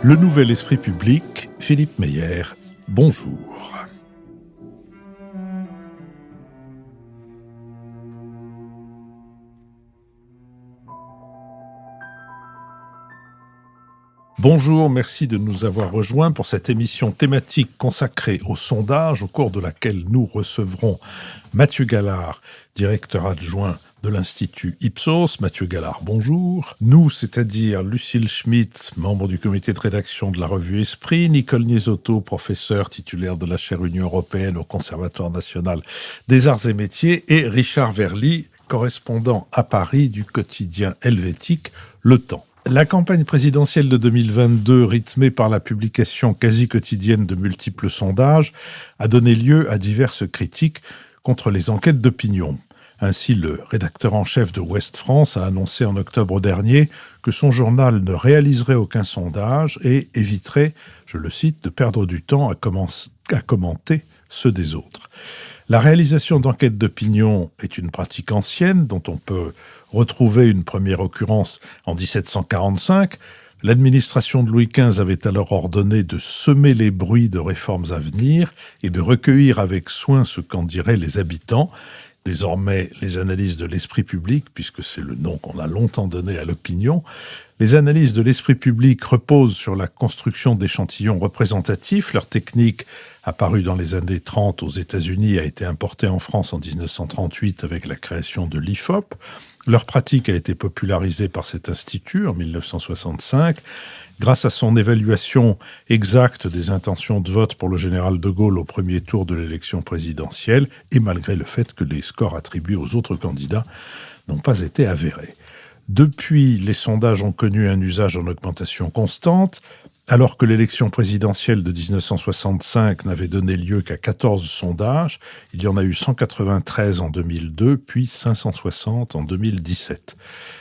Le Nouvel Esprit Public, Philippe Meyer, bonjour. Bonjour, merci de nous avoir rejoints pour cette émission thématique consacrée au sondage, au cours de laquelle nous recevrons Mathieu Gallard, directeur adjoint de l'Institut Ipsos. Mathieu Gallard, bonjour. Nous, c'est-à-dire Lucille Schmitt, membre du comité de rédaction de la revue Esprit, Nicole Niesotto, professeur titulaire de la chaire Union européenne au Conservatoire national des arts et métiers, et Richard Verly, correspondant à Paris du quotidien helvétique Le Temps. La campagne présidentielle de 2022, rythmée par la publication quasi quotidienne de multiples sondages, a donné lieu à diverses critiques contre les enquêtes d'opinion. Ainsi, le rédacteur en chef de Ouest France a annoncé en octobre dernier que son journal ne réaliserait aucun sondage et éviterait, je le cite, de perdre du temps à commenter ceux des autres. La réalisation d'enquêtes d'opinion est une pratique ancienne dont on peut retrouver une première occurrence en 1745. L'administration de Louis XV avait alors ordonné de semer les bruits de réformes à venir et de recueillir avec soin ce qu'en diraient les habitants. Désormais, les analyses de l'esprit public, puisque c'est le nom qu'on a longtemps donné à l'opinion, les analyses de l'esprit public reposent sur la construction d'échantillons représentatifs. Leur technique, apparue dans les années 30 aux États-Unis, a été importée en France en 1938 avec la création de l'IFOP. Leur pratique a été popularisée par cet institut en 1965. Grâce à son évaluation exacte des intentions de vote pour le général de Gaulle au premier tour de l'élection présidentielle, et malgré le fait que les scores attribués aux autres candidats n'ont pas été avérés. Depuis, les sondages ont connu un usage en augmentation constante. Alors que l'élection présidentielle de 1965 n'avait donné lieu qu'à 14 sondages, il y en a eu 193 en 2002, puis 560 en 2017.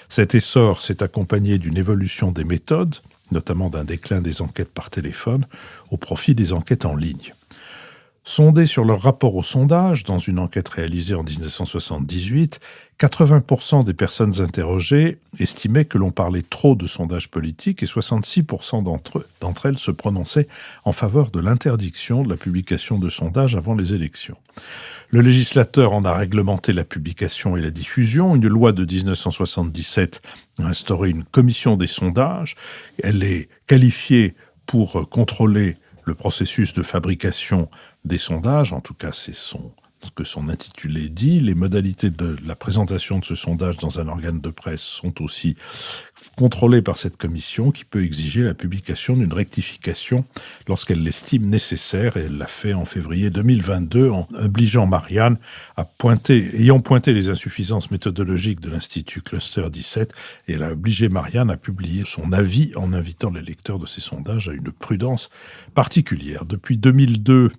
Cet essor s'est accompagné d'une évolution des méthodes, notamment d'un déclin des enquêtes par téléphone, au profit des enquêtes en ligne. Sondés sur leur rapport au sondage, dans une enquête réalisée en 1978, 80% des personnes interrogées estimaient que l'on parlait trop de sondages politiques et 66% d'entre elles se prononçaient en faveur de l'interdiction de la publication de sondages avant les élections. Le législateur en a réglementé la publication et la diffusion. Une loi de 1977 a instauré une commission des sondages. Elle est qualifiée pour contrôler le processus de fabrication des sondages, en tout cas c'est ce que son intitulé dit. Les modalités de la présentation de ce sondage dans un organe de presse sont aussi contrôlées par cette commission qui peut exiger la publication d'une rectification lorsqu'elle l'estime nécessaire, et elle l'a fait en février 2022 en obligeant Marianne ayant pointé les insuffisances méthodologiques de l'Institut Cluster 17, et elle a obligé Marianne à publier son avis en invitant les lecteurs de ces sondages à une prudence particulière. Depuis 2002,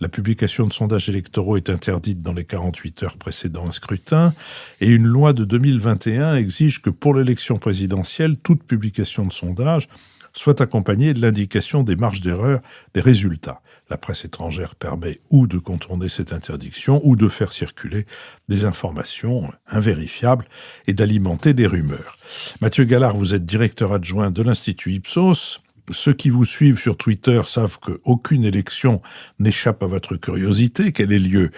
la publication de sondages électoraux est interdite dans les 48 heures précédant un scrutin, et une loi de 2021 exige que pour l'élection présidentielle, toute publication de sondage soit accompagnée de l'indication des marges d'erreur des résultats. La presse étrangère permet ou de contourner cette interdiction ou de faire circuler des informations invérifiables et d'alimenter des rumeurs. Mathieu Gallard, vous êtes directeur adjoint de l'Institut Ipsos. Ceux qui vous suivent sur Twitter savent qu'aucune élection n'échappe à votre curiosité, qu'elle ait lieu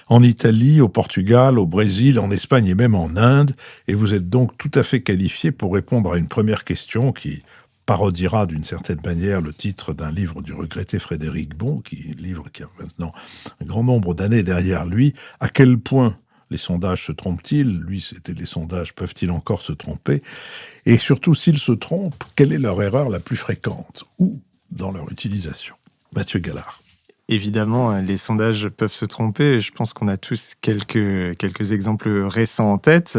en Italie, au Portugal, au Brésil, en Espagne et même en Inde. Et vous êtes donc tout à fait qualifié pour répondre à une première question qui parodiera d'une certaine manière le titre d'un livre du regretté Frédéric Bon, livre qui a maintenant un grand nombre d'années derrière lui. À quel point les sondages se trompent-ils ? Lui, c'était les sondages, peuvent-ils encore se tromper ? Et surtout, s'ils se trompent, quelle est leur erreur la plus fréquente ou dans leur utilisation ? Mathieu Gallard. Évidemment, les sondages peuvent se tromper. Je pense qu'on a tous quelques exemples récents en tête.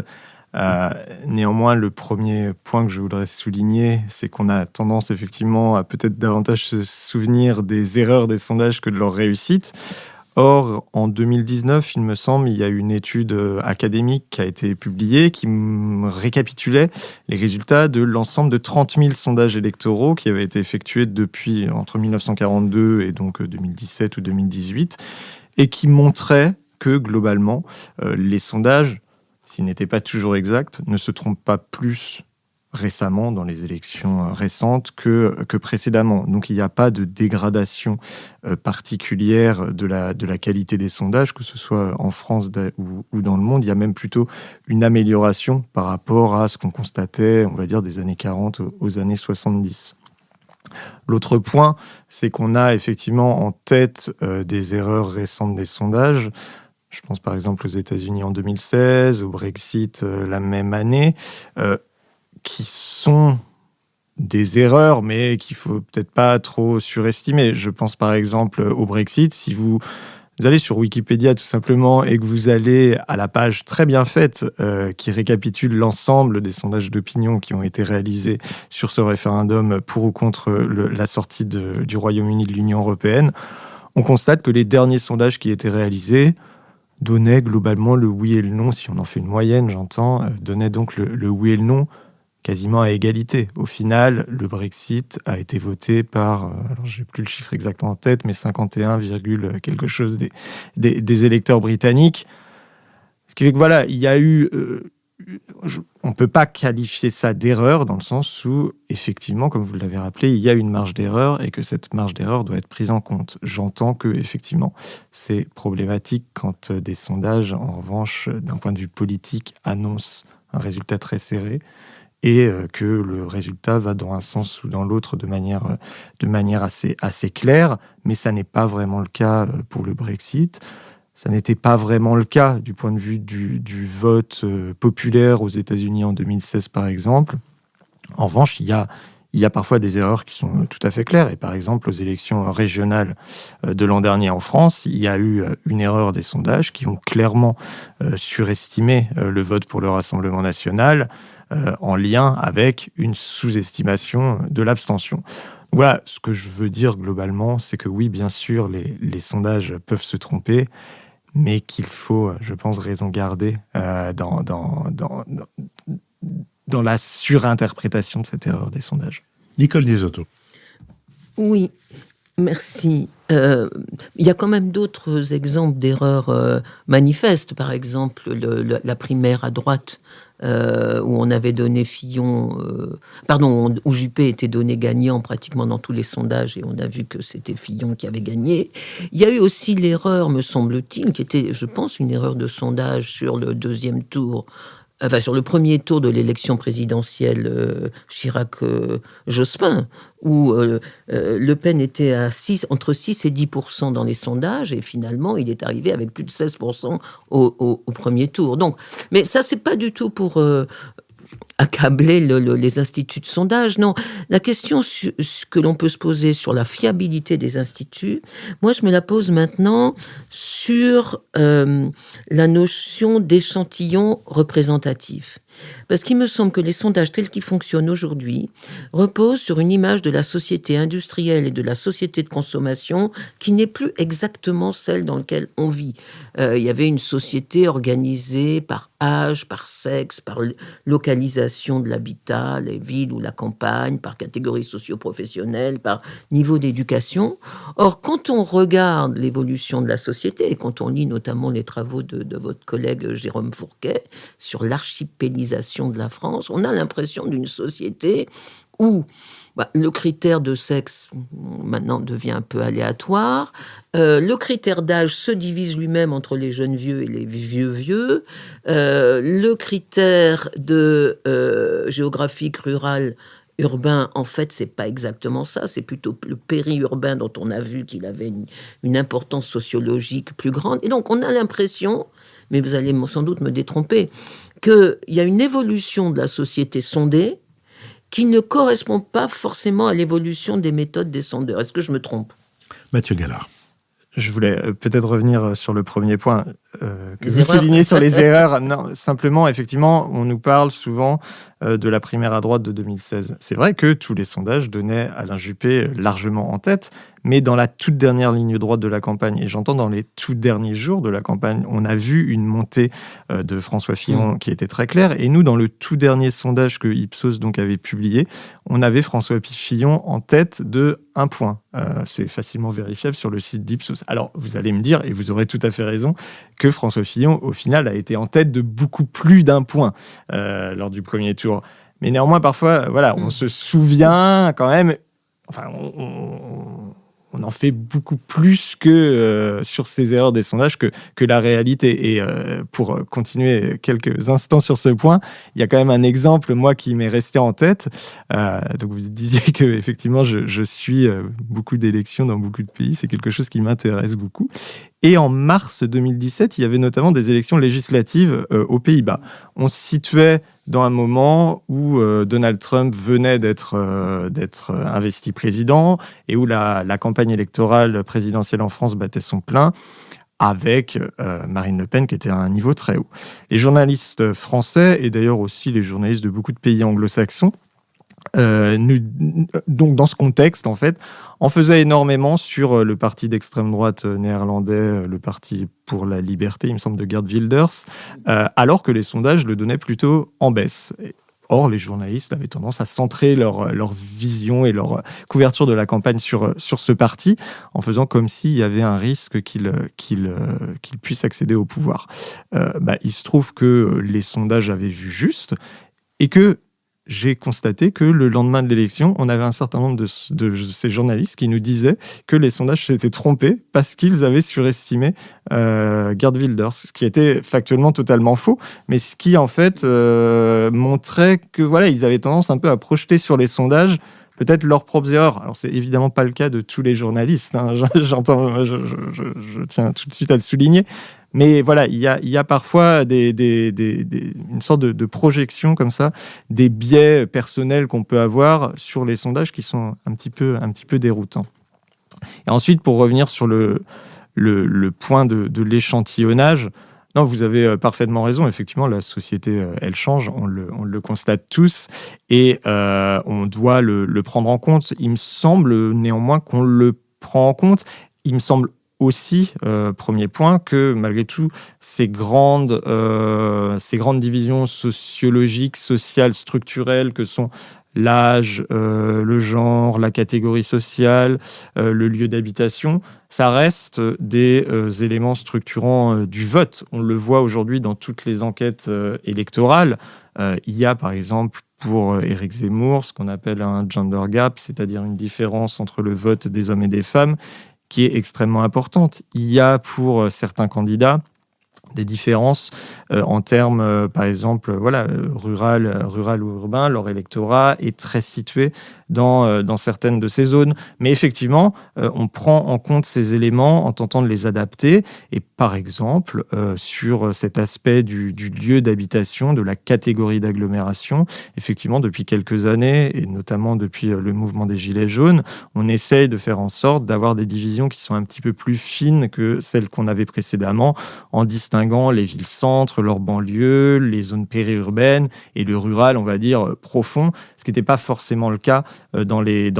Néanmoins, le premier point que je voudrais souligner, c'est qu'on a tendance effectivement à peut-être davantage se souvenir des erreurs des sondages que de leurs réussites. Or, en 2019, il me semble, il y a une étude académique qui a été publiée qui récapitulait les résultats de l'ensemble de 30 000 sondages électoraux qui avaient été effectués depuis entre 1942 et donc 2017 ou 2018, et qui montrait que, globalement, les sondages, s'ils n'étaient pas toujours exacts, ne se trompent pas plus récemment, dans les élections récentes, que précédemment. Donc il n'y a pas de dégradation particulière de la qualité des sondages, que ce soit en France ou dans le monde. Il y a même plutôt une amélioration par rapport à ce qu'on constatait, on va dire, des années 40 aux années 70. L'autre point, c'est qu'on a effectivement en tête des erreurs récentes des sondages. Je pense par exemple aux États-Unis en 2016, au Brexit la même année, qui sont des erreurs, mais qu'il ne faut peut-être pas trop surestimer. Je pense par exemple au Brexit. Si vous allez sur Wikipédia tout simplement et que vous allez à la page très bien faite qui récapitule l'ensemble des sondages d'opinion qui ont été réalisés sur ce référendum pour ou contre la sortie du Royaume-Uni de l'Union européenne, on constate que les derniers sondages qui étaient réalisés donnaient globalement le oui et le non, si on en fait une moyenne, j'entends, donnaient donc le oui et le non quasiment à égalité. Au final, le Brexit a été voté par, alors j'ai plus le chiffre exact en tête, mais 51, quelque chose des électeurs britanniques. Ce qui fait que voilà, il y a eu... on ne peut pas qualifier ça d'erreur dans le sens où, effectivement, comme vous l'avez rappelé, il y a une marge d'erreur et que cette marge d'erreur doit être prise en compte. J'entends que, effectivement, c'est problématique quand des sondages, en revanche, d'un point de vue politique, annoncent un résultat très serré et que le résultat va dans un sens ou dans l'autre de manière assez claire, mais ça n'est pas vraiment le cas pour le Brexit. Ça n'était pas vraiment le cas du point de vue du vote populaire aux États-Unis en 2016, par exemple. En revanche, il y a parfois des erreurs qui sont tout à fait claires. Et par exemple, aux élections régionales de l'an dernier en France, il y a eu une erreur des sondages qui ont clairement surestimé le vote pour le Rassemblement national en lien avec une sous-estimation de l'abstention. Voilà, ce que je veux dire globalement, c'est que oui, bien sûr, les sondages peuvent se tromper, mais qu'il faut, je pense, raison garder dans la surinterprétation de cette erreur des sondages. Nicole Liesotto. Oui, merci. Il y a quand même d'autres exemples d'erreurs manifestes. Par exemple, la primaire à droite, où on avait donné Fillon... où Juppé était donné gagnant pratiquement dans tous les sondages, et on a vu que c'était Fillon qui avait gagné. Il y a eu aussi l'erreur, me semble-t-il, qui était, je pense, une erreur de sondage sur le deuxième tour... sur le premier tour de l'élection présidentielle Chirac-Jospin, où Le Pen était entre 6 et 10% dans les sondages, et finalement, il est arrivé avec plus de 16% au premier tour. Donc, mais ça, c'est pas du tout pour accabler les instituts de sondage. Non, la question que l'on peut se poser sur la fiabilité des instituts, moi, je me la pose maintenant sur la notion d'échantillon représentatif. Parce qu'il me semble que les sondages tels qu'ils fonctionnent aujourd'hui reposent sur une image de la société industrielle et de la société de consommation qui n'est plus exactement celle dans laquelle on vit. Il y avait une société organisée par âge, par sexe, par localisation de l'habitat, les villes ou la campagne, par catégorie socio-professionnelle, par niveau d'éducation. Or, quand on regarde l'évolution de la société, et quand on lit notamment les travaux de votre collègue Jérôme Fourquet sur l'archipélisation de la France, on a l'impression d'une société où le critère de sexe maintenant devient un peu aléatoire, le critère d'âge se divise lui-même entre les jeunes vieux et les vieux, le critère de géographique rural urbain, en fait, c'est pas exactement ça, c'est plutôt le périurbain dont on a vu qu'il avait une importance sociologique plus grande. Et donc, on a l'impression, mais vous allez sans doute me détromper, qu'il y a une évolution de la société sondée qui ne correspond pas forcément à l'évolution des méthodes des sondeurs. Est-ce que je me trompe ? Mathieu Gallard. Je voulais peut-être revenir sur le premier point que vous soulignez sur les erreurs. Non, simplement, effectivement, on nous parle souvent de la primaire à droite de 2016. C'est vrai que tous les sondages donnaient Alain Juppé largement en tête, mais dans la toute dernière ligne droite de la campagne, et j'entends dans les tout derniers jours de la campagne, on a vu une montée de François Fillon qui était très claire. Et nous, dans le tout dernier sondage que Ipsos donc avait publié, on avait François Fillon en tête de 1 point. C'est facilement vérifiable sur le site d'Ipsos. Alors, vous allez me dire, et vous aurez tout à fait raison, que François Fillon, au final, a été en tête de beaucoup plus d'1 point lors du premier tour. Mais néanmoins, parfois, voilà, on se souvient quand même. Enfin, on en fait beaucoup plus que sur ces erreurs des sondages que la réalité. Et pour continuer quelques instants sur ce point, il y a quand même un exemple, moi, qui m'est resté en tête. Donc, vous disiez que effectivement, je suis beaucoup d'élections dans beaucoup de pays. C'est quelque chose qui m'intéresse beaucoup. Et en mars 2017, il y avait notamment des élections législatives aux Pays-Bas. On se situait dans un moment où Donald Trump venait d'être investi président et où la campagne électorale présidentielle en France battait son plein, avec Marine Le Pen qui était à un niveau très haut. Les journalistes français, et d'ailleurs aussi les journalistes de beaucoup de pays anglo-saxons, donc dans ce contexte, en fait, on faisait énormément sur le parti d'extrême droite néerlandais, le Parti pour la liberté, il me semble, de Geert Wilders, alors que les sondages le donnaient plutôt en baisse. Or, les journalistes avaient tendance à centrer leur vision et leur couverture de la campagne sur ce parti, en faisant comme s'il y avait un risque qu'il puisse accéder au pouvoir. Il se trouve que les sondages avaient vu juste, et que j'ai constaté que le lendemain de l'élection, on avait un certain nombre de ces journalistes qui nous disaient que les sondages s'étaient trompés parce qu'ils avaient surestimé Geert Wilders, ce qui était factuellement totalement faux, mais ce qui en fait montrait que voilà, ils avaient tendance un peu à projeter sur les sondages peut-être leurs propres erreurs. Alors, c'est évidemment pas le cas de tous les journalistes, hein. Je tiens tout de suite à le souligner. Mais voilà, il y a parfois une sorte de projection comme ça, des biais personnels qu'on peut avoir sur les sondages qui sont un petit peu déroutants. Et ensuite, pour revenir sur le point de l'échantillonnage, non, vous avez parfaitement raison. Effectivement, la société, elle change. On le constate tous. Et on doit le prendre en compte. Il me semble néanmoins qu'on le prend en compte. Il me semble aussi, premier point, que malgré tout, ces grandes divisions sociologiques, sociales, structurelles que sont l'âge, le genre, la catégorie sociale, le lieu d'habitation, ça reste des éléments structurants du vote. On le voit aujourd'hui dans toutes les enquêtes électorales. Il y a par exemple pour Éric Zemmour ce qu'on appelle un gender gap, c'est-à-dire une différence entre le vote des hommes et des femmes qui est extrêmement importante. Il y a pour certains candidats des différences en termes, par exemple, rural ou urbain. Leur électorat est très situé dans certaines de ces zones. Mais effectivement, on prend en compte ces éléments en tentant de les adapter. Et par exemple, sur cet aspect du lieu d'habitation, de la catégorie d'agglomération, effectivement, depuis quelques années, et notamment depuis le mouvement des Gilets jaunes, on essaye de faire en sorte d'avoir des divisions qui sont un petit peu plus fines que celles qu'on avait précédemment, en distinguant les villes-centres, leurs banlieues, les zones périurbaines et le rural, on va dire, profond, ce qui n'était pas forcément le cas dans les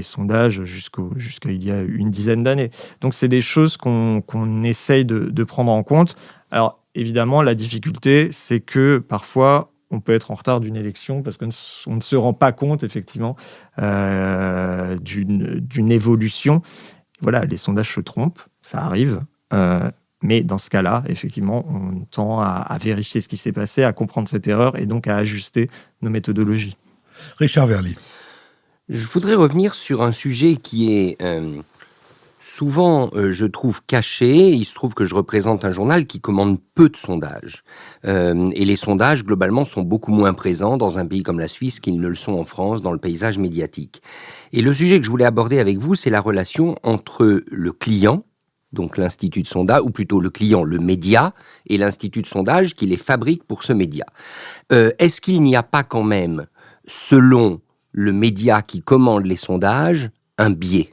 sondages jusqu'à il y a une dizaine d'années. Donc, c'est des choses qu'on essaye de prendre en compte. Alors, évidemment, la difficulté, c'est que parfois, on peut être en retard d'une élection parce qu'on ne se rend pas compte, effectivement, d'une évolution. Voilà, les sondages se trompent, ça arrive. Mais dans ce cas-là, effectivement, on tend à vérifier ce qui s'est passé, à comprendre cette erreur et donc à ajuster nos méthodologies. Richard Verly. Je voudrais revenir sur un sujet qui est souvent, je trouve, caché. Il se trouve que je représente un journal qui commande peu de sondages. Et les sondages, globalement, sont beaucoup moins présents dans un pays comme la Suisse qu'ils ne le sont en France, dans le paysage médiatique. Et le sujet que je voulais aborder avec vous, c'est la relation entre le client, donc l'institut de sondage, ou plutôt le client, le média, et l'institut de sondage qui les fabrique pour ce média. Est-ce qu'il n'y a pas quand même, selon le média qui commande les sondages, un biais ?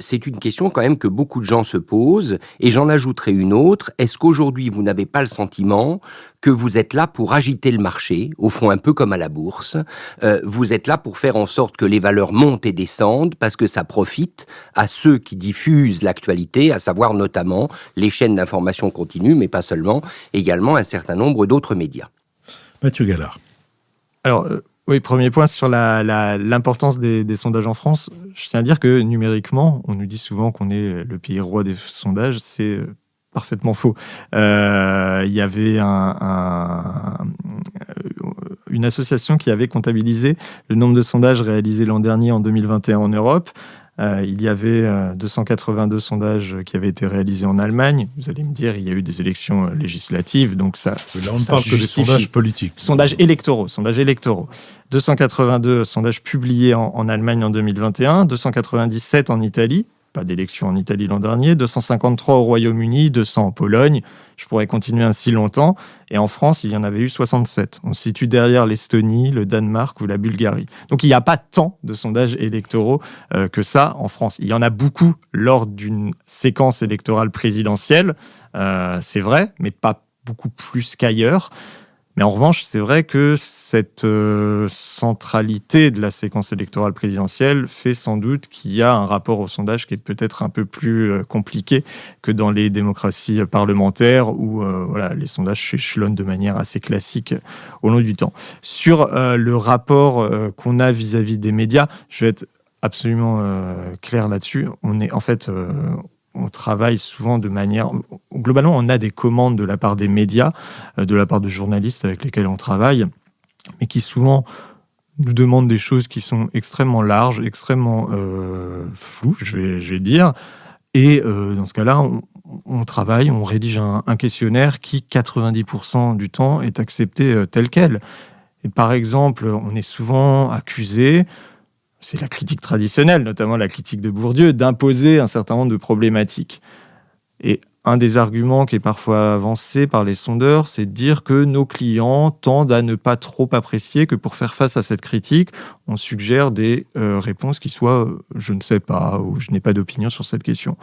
C'est une question quand même que beaucoup de gens se posent, et j'en ajouterai une autre. Est-ce qu'aujourd'hui vous n'avez pas le sentiment que vous êtes là pour agiter le marché, au fond un peu comme à la bourse, vous êtes là pour faire en sorte que les valeurs montent et descendent, parce que ça profite à ceux qui diffusent l'actualité, à savoir notamment les chaînes d'information continue, mais pas seulement, également un certain nombre d'autres médias. Mathieu Gallard. Alors, oui, premier point sur l'importance des sondages en France. Je tiens à dire que numériquement, on nous dit souvent qu'on est le pays roi des sondages. C'est parfaitement faux. Il y avait une association qui avait comptabilisé le nombre de sondages réalisés l'an dernier en 2021 en Europe. Il y avait 282 sondages qui avaient été réalisés en Allemagne. Vous allez me dire, il y a eu des élections législatives, donc ça. Là, on ne parle que des sondages politiques. Sondages électoraux. 282 sondages publiés en Allemagne en 2021, 297 en Italie. Pas d'élection en Italie l'an dernier, 253 au Royaume-Uni, 200 en Pologne. Je pourrais continuer ainsi longtemps. Et en France, il y en avait eu 67. On se situe derrière l'Estonie, le Danemark ou la Bulgarie. Donc il n'y a pas tant de sondages électoraux que ça en France. Il y en a beaucoup lors d'une séquence électorale présidentielle, c'est vrai, mais pas beaucoup plus qu'ailleurs. Mais en revanche, c'est vrai que cette centralité de la séquence électorale présidentielle fait sans doute qu'il y a un rapport au sondage qui est peut-être un peu plus compliqué que dans les démocraties parlementaires où les sondages s'échelonnent de manière assez classique au long du temps. Sur le rapport qu'on a vis-à-vis des médias, je vais être absolument clair là-dessus. On travaille souvent de manière... Globalement, on a des commandes de la part des médias, de la part de journalistes avec lesquels on travaille, mais qui souvent nous demandent des choses qui sont extrêmement larges, extrêmement floues, je vais dire. Et dans ce cas-là, on travaille, on rédige un questionnaire qui, 90% du temps, est accepté tel quel. Et par exemple, on est souvent accusé... C'est la critique traditionnelle, notamment la critique de Bourdieu, d'imposer un certain nombre de problématiques. Et un des arguments qui est parfois avancé par les sondeurs, c'est de dire que nos clients tendent à ne pas trop apprécier que pour faire face à cette critique, on suggère des réponses qui soient « je ne sais pas » ou « je n'ai pas d'opinion sur cette question ».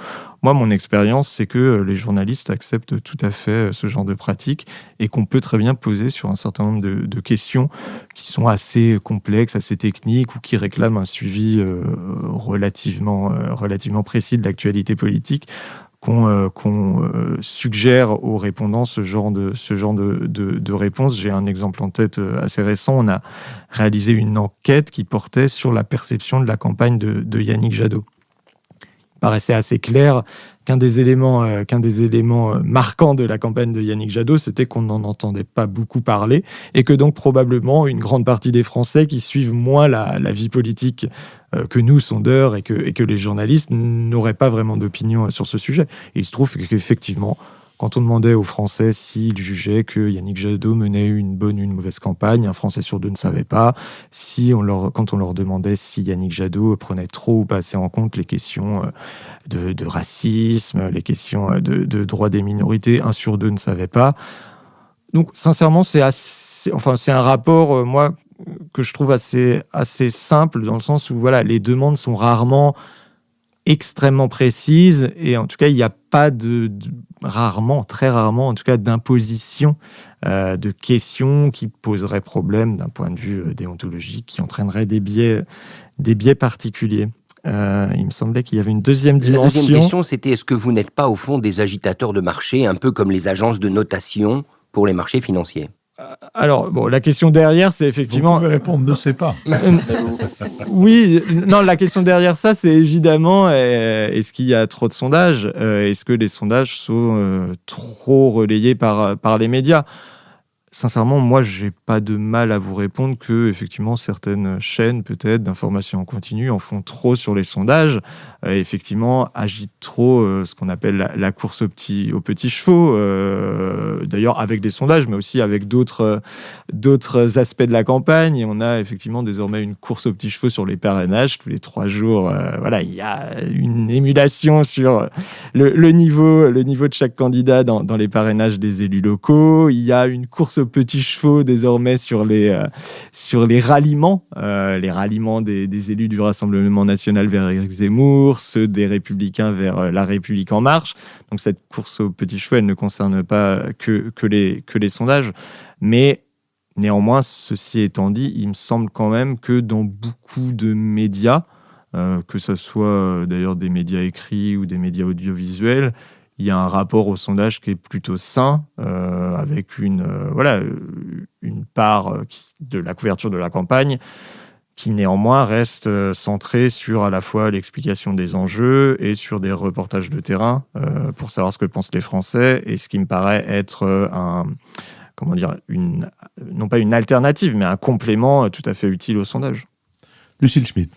Moi, mon expérience, c'est que les journalistes acceptent tout à fait ce genre de pratique et qu'on peut très bien poser sur un certain nombre de questions qui sont assez complexes, assez techniques ou qui réclament un suivi relativement précis de l'actualité politique, qu'on suggère aux répondants ce genre de réponse. J'ai un exemple en tête assez récent. On a réalisé une enquête qui portait sur la perception de la campagne de Yannick Jadot. Il paraissait assez clair qu'un des éléments marquants de la campagne de Yannick Jadot, c'était qu'on n'en entendait pas beaucoup parler et que donc probablement une grande partie des Français qui suivent moins la vie politique que nous, sondeurs, et que les journalistes, n'auraient pas vraiment d'opinion sur ce sujet. Et il se trouve qu'effectivement, quand on demandait aux Français s'ils jugeaient que Yannick Jadot menait une bonne ou une mauvaise campagne, un Français sur deux ne savait pas. Quand on leur demandait si Yannick Jadot prenait trop ou pas assez en compte les questions de racisme, les questions de droits des minorités, 1 sur 2 ne savait pas. Donc, sincèrement, c'est un rapport, moi, que je trouve assez simple, dans le sens où les demandes sont rarement extrêmement précises, et en tout cas, il n'y a pas très rarement, en tout cas, d'imposition de questions qui poseraient problème d'un point de vue déontologique, qui entraîneraient des biais particuliers. Il me semblait qu'il y avait une deuxième dimension. La deuxième question, c'était est-ce que vous n'êtes pas, au fond, des agitateurs de marché, un peu comme les agences de notation pour les marchés financiers ? Alors, la question derrière, c'est effectivement... Vous pouvez répondre, ne sais pas. Oui, non, la question derrière ça, c'est évidemment, est-ce qu'il y a trop de sondages ? Est-ce que les sondages sont trop relayés par les médias ? Sincèrement, moi, j'ai pas de mal à vous répondre que, effectivement, certaines chaînes, peut-être, d'information en continu, en font trop sur les sondages, effectivement, agitent trop ce qu'on appelle la course aux petits chevaux, d'ailleurs, avec des sondages, mais aussi avec d'autres aspects de la campagne. Et on a, effectivement, désormais une course aux petits chevaux sur les parrainages. Tous les 3 jours, il y a une émulation sur le niveau de chaque candidat dans les parrainages des élus locaux. Il y a une course aux petits chevaux désormais sur les ralliements, des élus du Rassemblement national vers Éric Zemmour, ceux des Républicains vers La République en marche. Donc cette course aux petits chevaux, elle ne concerne pas que les sondages, mais néanmoins, ceci étant dit, il me semble quand même que dans beaucoup de médias, que ce soit d'ailleurs des médias écrits ou des médias audiovisuels, il y a un rapport au sondage qui est plutôt sain, avec une part de la couverture de la campagne qui néanmoins reste centrée sur à la fois l'explication des enjeux et sur des reportages de terrain pour savoir ce que pensent les Français, et ce qui me paraît être non pas une alternative, mais un complément tout à fait utile au sondage. Lucille Schmitt.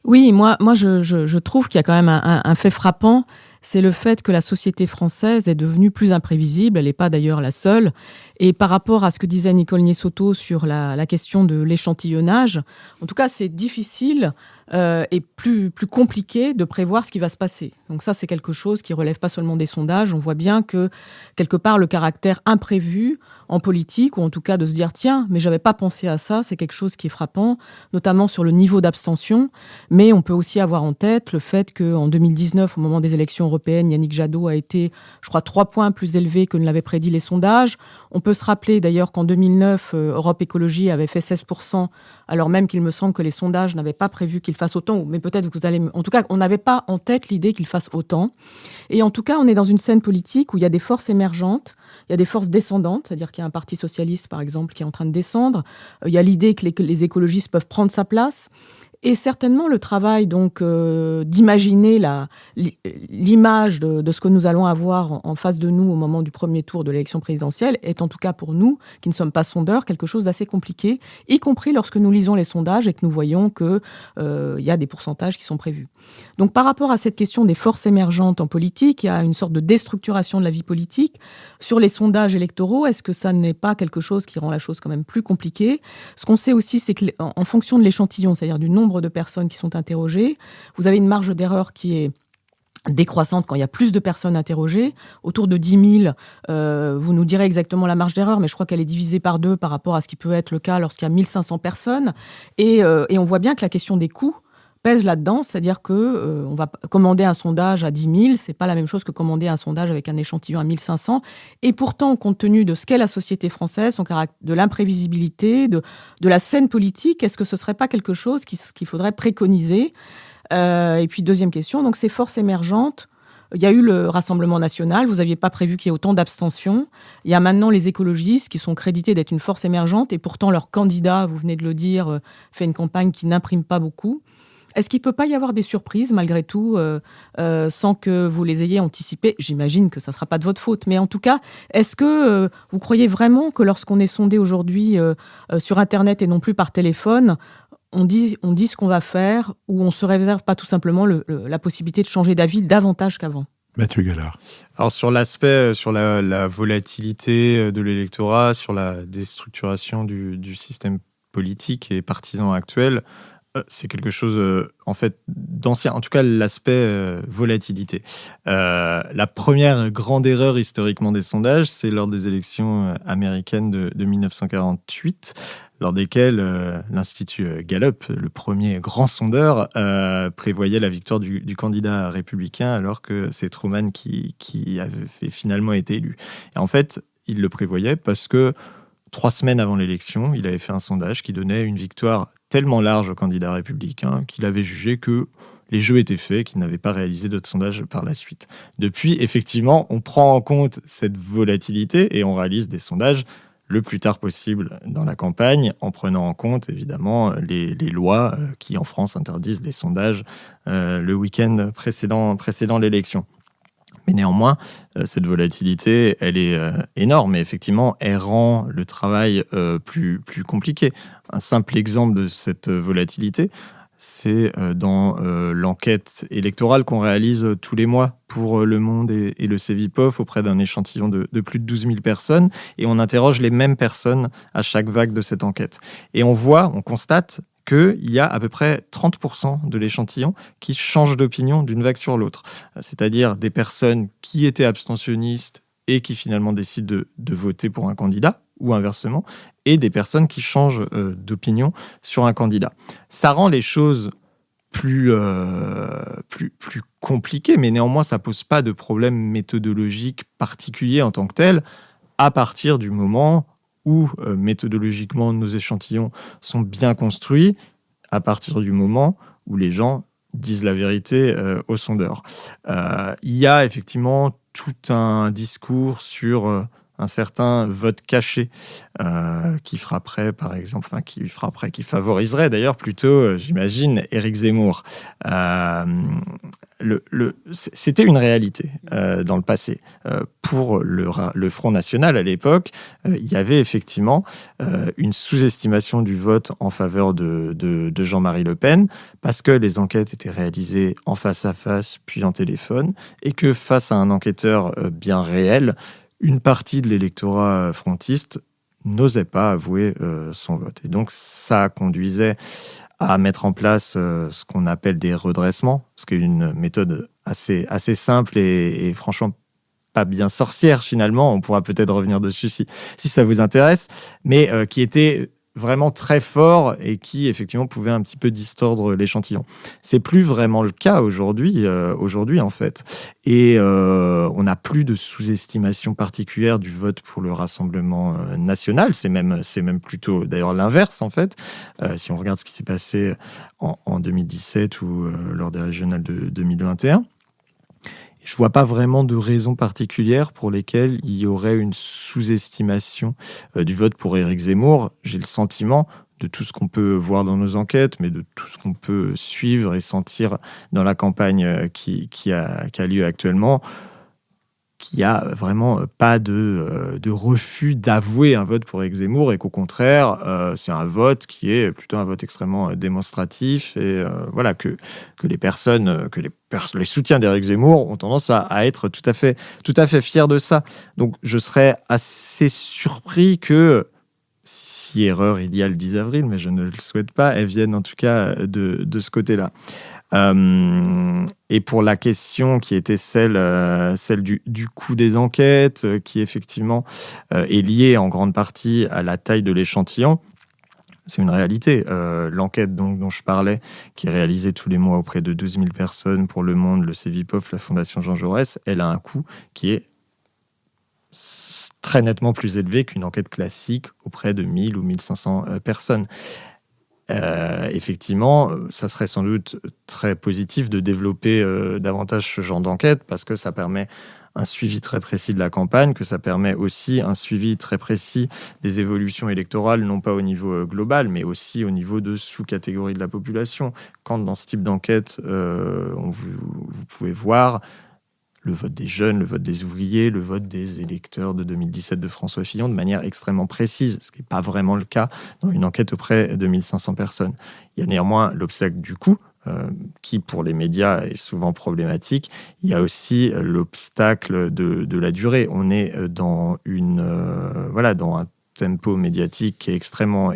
Oui, moi je trouve qu'il y a quand même un fait frappant, c'est le fait que la société française est devenue plus imprévisible, elle n'est pas d'ailleurs la seule, et par rapport à ce que disait Nicole Niessotto sur la question de l'échantillonnage, en tout cas c'est difficile et plus compliqué de prévoir ce qui va se passer. Donc ça c'est quelque chose qui relève pas seulement des sondages, on voit bien que quelque part le caractère imprévu en politique, ou en tout cas de se dire tiens, mais j'avais pas pensé à ça, c'est quelque chose qui est frappant, notamment sur le niveau d'abstention. Mais on peut aussi avoir en tête le fait qu'en 2019, au moment des élections européennes, Yannick Jadot a été, je crois, 3 points plus élevé que ne l'avaient prédit les sondages. On peut se rappeler d'ailleurs qu'en 2009, Europe Écologie avait fait 16%, alors même qu'il me semble que les sondages n'avaient pas prévu qu'il fasse autant, mais peut-être que vous allez... En tout cas, on n'avait pas en tête l'idée qu'il fasse autant. Et en tout cas, on est dans une scène politique où il y a des forces émergentes, il y a des forces descendantes, c'est-à-dire qu'il y a un parti socialiste, par exemple, qui est en train de descendre. Il y a l'idée que les écologistes peuvent prendre sa place. Et certainement le travail donc d'imaginer l'image de ce que nous allons avoir en face de nous au moment du premier tour de l'élection présidentielle est en tout cas pour nous, qui ne sommes pas sondeurs, quelque chose d'assez compliqué, y compris lorsque nous lisons les sondages et que nous voyons qu'il y a des pourcentages qui sont prévus. Donc par rapport à cette question des forces émergentes en politique, il y a une sorte de déstructuration de la vie politique. Sur les sondages électoraux, est-ce que ça n'est pas quelque chose qui rend la chose quand même plus compliquée ? Ce qu'on sait aussi, c'est qu'en fonction de l'échantillon, c'est-à-dire du nombre de personnes qui sont interrogées, vous avez une marge d'erreur qui est décroissante quand il y a plus de personnes interrogées. Autour de 10 000, vous nous direz exactement la marge d'erreur, mais je crois qu'elle est divisée par 2 par rapport à ce qui peut être le cas lorsqu'il y a 1500 personnes. Et on voit bien que la question des coûts pèse là-dedans, c'est-à-dire que on va commander un sondage à 10 000, c'est pas la même chose que commander un sondage avec un échantillon à 1500. Et pourtant, compte tenu de ce qu'est la société française, de l'imprévisibilité, de la scène politique, est-ce que ce serait pas quelque chose qu'il faudrait préconiser ? Et puis deuxième question, donc ces forces émergentes. Il y a eu le Rassemblement national, vous n'aviez pas prévu qu'il y ait autant d'abstention. Il y a maintenant les écologistes qui sont crédités d'être une force émergente et pourtant leur candidat, vous venez de le dire, fait une campagne qui n'imprime pas beaucoup. Est-ce qu'il ne peut pas y avoir des surprises, malgré tout, sans que vous les ayez anticipées ? J'imagine que ça ne sera pas de votre faute. Mais en tout cas, est-ce que vous croyez vraiment que lorsqu'on est sondé aujourd'hui sur Internet et non plus par téléphone, on dit ce qu'on va faire, ou on ne se réserve pas tout simplement la possibilité de changer d'avis davantage qu'avant ? Mathieu Gallard. Alors sur l'aspect, sur la volatilité de l'électorat, sur la déstructuration du système politique et partisan actuel, c'est quelque chose, en fait, d'ancien. En tout cas, l'aspect volatilité. La première grande erreur historiquement des sondages, c'est lors des élections américaines de 1948, lors desquelles l'Institut Gallup, le premier grand sondeur, prévoyait la victoire du candidat républicain, alors que c'est Truman qui avait finalement été élu. Et en fait, il le prévoyait parce que 3 semaines avant l'élection, il avait fait un sondage qui donnait une victoire tellement large au candidat républicain qu'il avait jugé que les jeux étaient faits, qu'il n'avait pas réalisé d'autres sondages par la suite. Depuis, effectivement, on prend en compte cette volatilité et on réalise des sondages le plus tard possible dans la campagne, en prenant en compte, évidemment, les lois qui, en France, interdisent les sondages le week-end précédant l'élection. Mais néanmoins, cette volatilité, elle est énorme et effectivement, elle rend le travail plus compliqué. Un simple exemple de cette volatilité, c'est dans l'enquête électorale qu'on réalise tous les mois pour Le Monde et le Cevipof auprès d'un échantillon de plus de 12 000 personnes. Et on interroge les mêmes personnes à chaque vague de cette enquête. Et on constate qu'il y a à peu près 30% de l'échantillon qui changent d'opinion d'une vague sur l'autre. C'est-à-dire des personnes qui étaient abstentionnistes et qui finalement décident de voter pour un candidat, ou inversement, et des personnes qui changent d'opinion sur un candidat. Ça rend les choses plus compliquées, mais néanmoins, ça ne pose pas de problème méthodologique particulier en tant que tel, à partir du moment où méthodologiquement nos échantillons sont bien construits, à partir du moment où les gens disent la vérité aux sondeurs. Il y a effectivement tout un discours sur un certain vote caché qui favoriserait d'ailleurs plutôt, j'imagine, Éric Zemmour. c'était une réalité dans le passé. Pour le Front National, à l'époque, il y avait effectivement une sous-estimation du vote en faveur de Jean-Marie Le Pen, parce que les enquêtes étaient réalisées en face à face, puis en téléphone, et que face à un enquêteur bien réel, une partie de l'électorat frontiste n'osait pas avouer son vote. Et donc, ça conduisait à mettre en place ce qu'on appelle des redressements, ce qui est une méthode assez simple et franchement pas bien sorcière finalement. On pourra peut-être revenir dessus si ça vous intéresse, mais qui était vraiment très fort et qui effectivement pouvait un petit peu distordre l'échantillon. C'est plus vraiment le cas aujourd'hui en fait, et on n'a plus de sous-estimation particulière du vote pour le Rassemblement national. C'est même plutôt d'ailleurs l'inverse en fait. Si on regarde ce qui s'est passé en 2017 ou lors des régionales de 2021. Je ne vois pas vraiment de raisons particulières pour lesquelles il y aurait une sous-estimation du vote pour Éric Zemmour. J'ai le sentiment, de tout ce qu'on peut voir dans nos enquêtes, mais de tout ce qu'on peut suivre et sentir dans la campagne qui a lieu actuellement, qu'il n'y a vraiment pas de refus d'avouer un vote pour Éric Zemmour, et qu'au contraire, c'est un vote qui est plutôt un vote extrêmement démonstratif, et voilà, que les soutiens d'Éric Zemmour ont tendance à être tout à fait fiers de ça. Donc je serais assez surpris que, si erreur il y a le 10 avril, mais je ne le souhaite pas, elle vienne en tout cas de ce côté-là. Et pour la question qui était celle du coût des enquêtes, qui effectivement est liée en grande partie à la taille de l'échantillon, c'est une réalité. L'enquête dont je parlais, qui est réalisée tous les mois auprès de 12 000 personnes pour Le Monde, le Cevipof, la Fondation Jean Jaurès, elle a un coût qui est très nettement plus élevé qu'une enquête classique auprès de 1000 ou 1500 personnes. Effectivement, ça serait sans doute très positif de développer davantage ce genre d'enquête, parce que ça permet un suivi très précis de la campagne, que ça permet aussi un suivi très précis des évolutions électorales, non pas au niveau global, mais aussi au niveau de sous-catégories de la population. Quand dans ce type d'enquête, vous pouvez voir le vote des jeunes, le vote des ouvriers, le vote des électeurs de 2017 de François Fillon de manière extrêmement précise, ce qui n'est pas vraiment le cas dans une enquête auprès de 1500 personnes. Il y a néanmoins l'obstacle du coût, qui pour les médias est souvent problématique. Il y a aussi l'obstacle de la durée. On est dans un tempo médiatique qui est extrêmement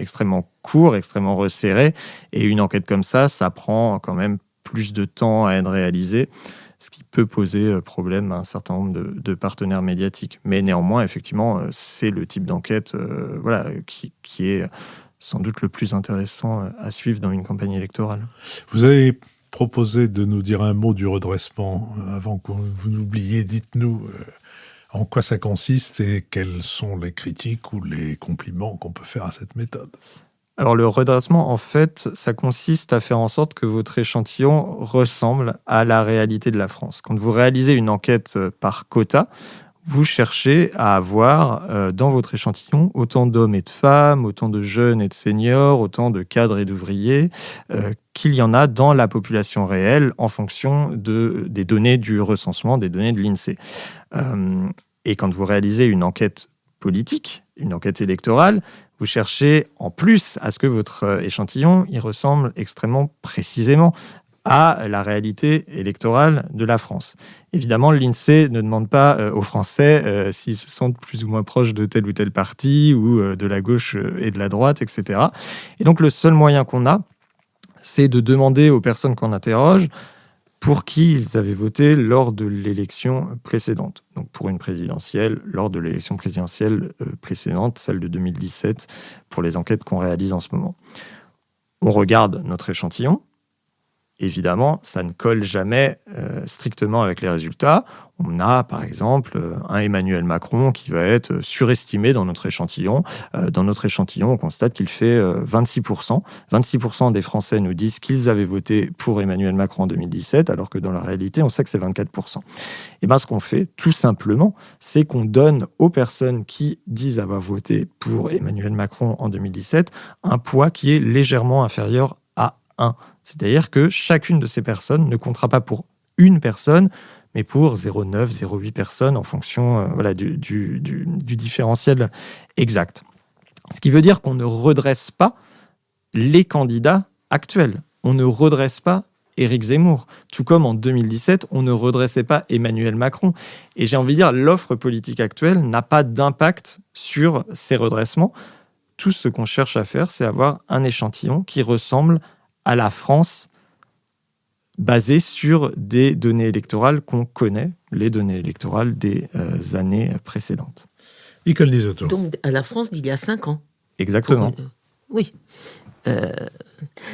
court, extrêmement resserré, et une enquête comme ça prend quand même plus de temps à être réalisée, ce qui peut poser problème à un certain nombre de partenaires médiatiques. Mais néanmoins, effectivement, c'est le type d'enquête qui est sans doute le plus intéressant à suivre dans une campagne électorale. Vous avez proposé de nous dire un mot du redressement. Avant que vous n'oubliez, dites-nous en quoi ça consiste et quelles sont les critiques ou les compliments qu'on peut faire à cette méthode. Alors le redressement, en fait, ça consiste à faire en sorte que votre échantillon ressemble à la réalité de la France. Quand vous réalisez une enquête par quota, vous cherchez à avoir dans votre échantillon autant d'hommes et de femmes, autant de jeunes et de seniors, autant de cadres et d'ouvriers qu'il y en a dans la population réelle en fonction des données du recensement, des données de l'INSEE. Et quand vous réalisez une enquête politique, une enquête électorale, vous cherchez en plus à ce que votre échantillon y ressemble extrêmement précisément à la réalité électorale de la France. Évidemment, l'INSEE ne demande pas aux Français s'ils se sentent plus ou moins proches de tel ou tel parti ou de la gauche et de la droite, etc. Et donc, le seul moyen qu'on a, c'est de demander aux personnes qu'on interroge pour qui ils avaient voté lors de l'élection précédente. Donc pour une présidentielle, lors de l'élection présidentielle précédente, celle de 2017, pour les enquêtes qu'on réalise en ce moment. On regarde notre échantillon. Évidemment, ça ne colle jamais strictement avec les résultats. On a, par exemple, un Emmanuel Macron qui va être surestimé dans notre échantillon. Dans notre échantillon, on constate qu'il fait 26%. 26% des Français nous disent qu'ils avaient voté pour Emmanuel Macron en 2017, alors que dans la réalité, on sait que c'est 24%. Et bien, ce qu'on fait, tout simplement, c'est qu'on donne aux personnes qui disent avoir voté pour Emmanuel Macron en 2017 un poids qui est légèrement inférieur à 1. C'est-à-dire que chacune de ces personnes ne comptera pas pour une personne, mais pour 0,9, 0,8 personnes en fonction du différentiel exact. Ce qui veut dire qu'on ne redresse pas les candidats actuels. On ne redresse pas Éric Zemmour. Tout comme en 2017, on ne redressait pas Emmanuel Macron. Et j'ai envie de dire, l'offre politique actuelle n'a pas d'impact sur ces redressements. Tout ce qu'on cherche à faire, c'est avoir un échantillon qui ressemble à la France basé sur des données électorales qu'on connaît, les données électorales des années précédentes. Nicole Lisoto. Donc, à la France d'il y a 5 ans. Exactement. Oui.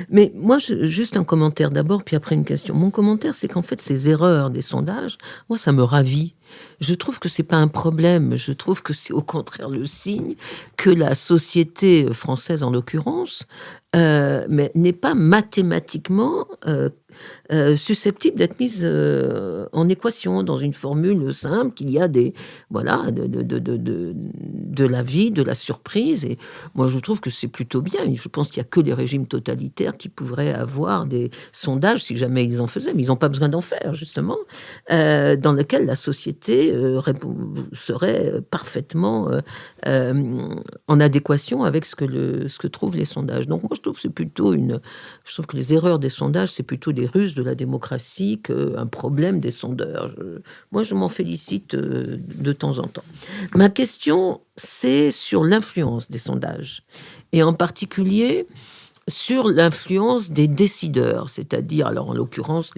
Mais moi, juste un commentaire d'abord, puis après une question. Mon commentaire, c'est qu'en fait, ces erreurs des sondages, moi, ça me ravit. Je trouve que c'est pas un problème. Je trouve que c'est au contraire le signe que la société française, en l'occurrence, mais n'est pas mathématiquement susceptible d'être mise en équation dans une formule simple qu'il y a de la vie, de la surprise. Et moi, je trouve que c'est plutôt bien. Je pense qu'il n'y a que les régimes totalitaires qui pourraient avoir des sondages, si jamais ils en faisaient, mais ils n'ont pas besoin d'en faire, justement, dans lesquels la société serait parfaitement en adéquation avec ce que trouvent les sondages. Donc moi, je trouve que les erreurs des sondages, c'est plutôt des ruses de la démocratie qu'un problème des sondeurs. Moi, je m'en félicite de temps en temps. Ma question, c'est sur l'influence des sondages, et en particulier sur l'influence des décideurs, c'est-à-dire, alors en l'occurrence,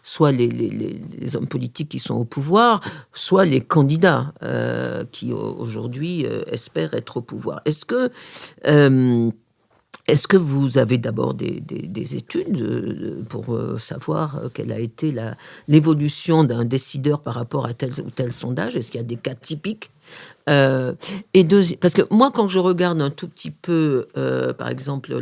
soit les hommes politiques qui sont au pouvoir, soit les candidats qui aujourd'hui espèrent être au pouvoir. Est-ce que vous avez d'abord des études pour savoir quelle a été l'évolution d'un décideur par rapport à tel ou tel sondage? Est-ce qu'il y a des cas typiques? Parce que moi, quand je regarde un tout petit peu, par exemple,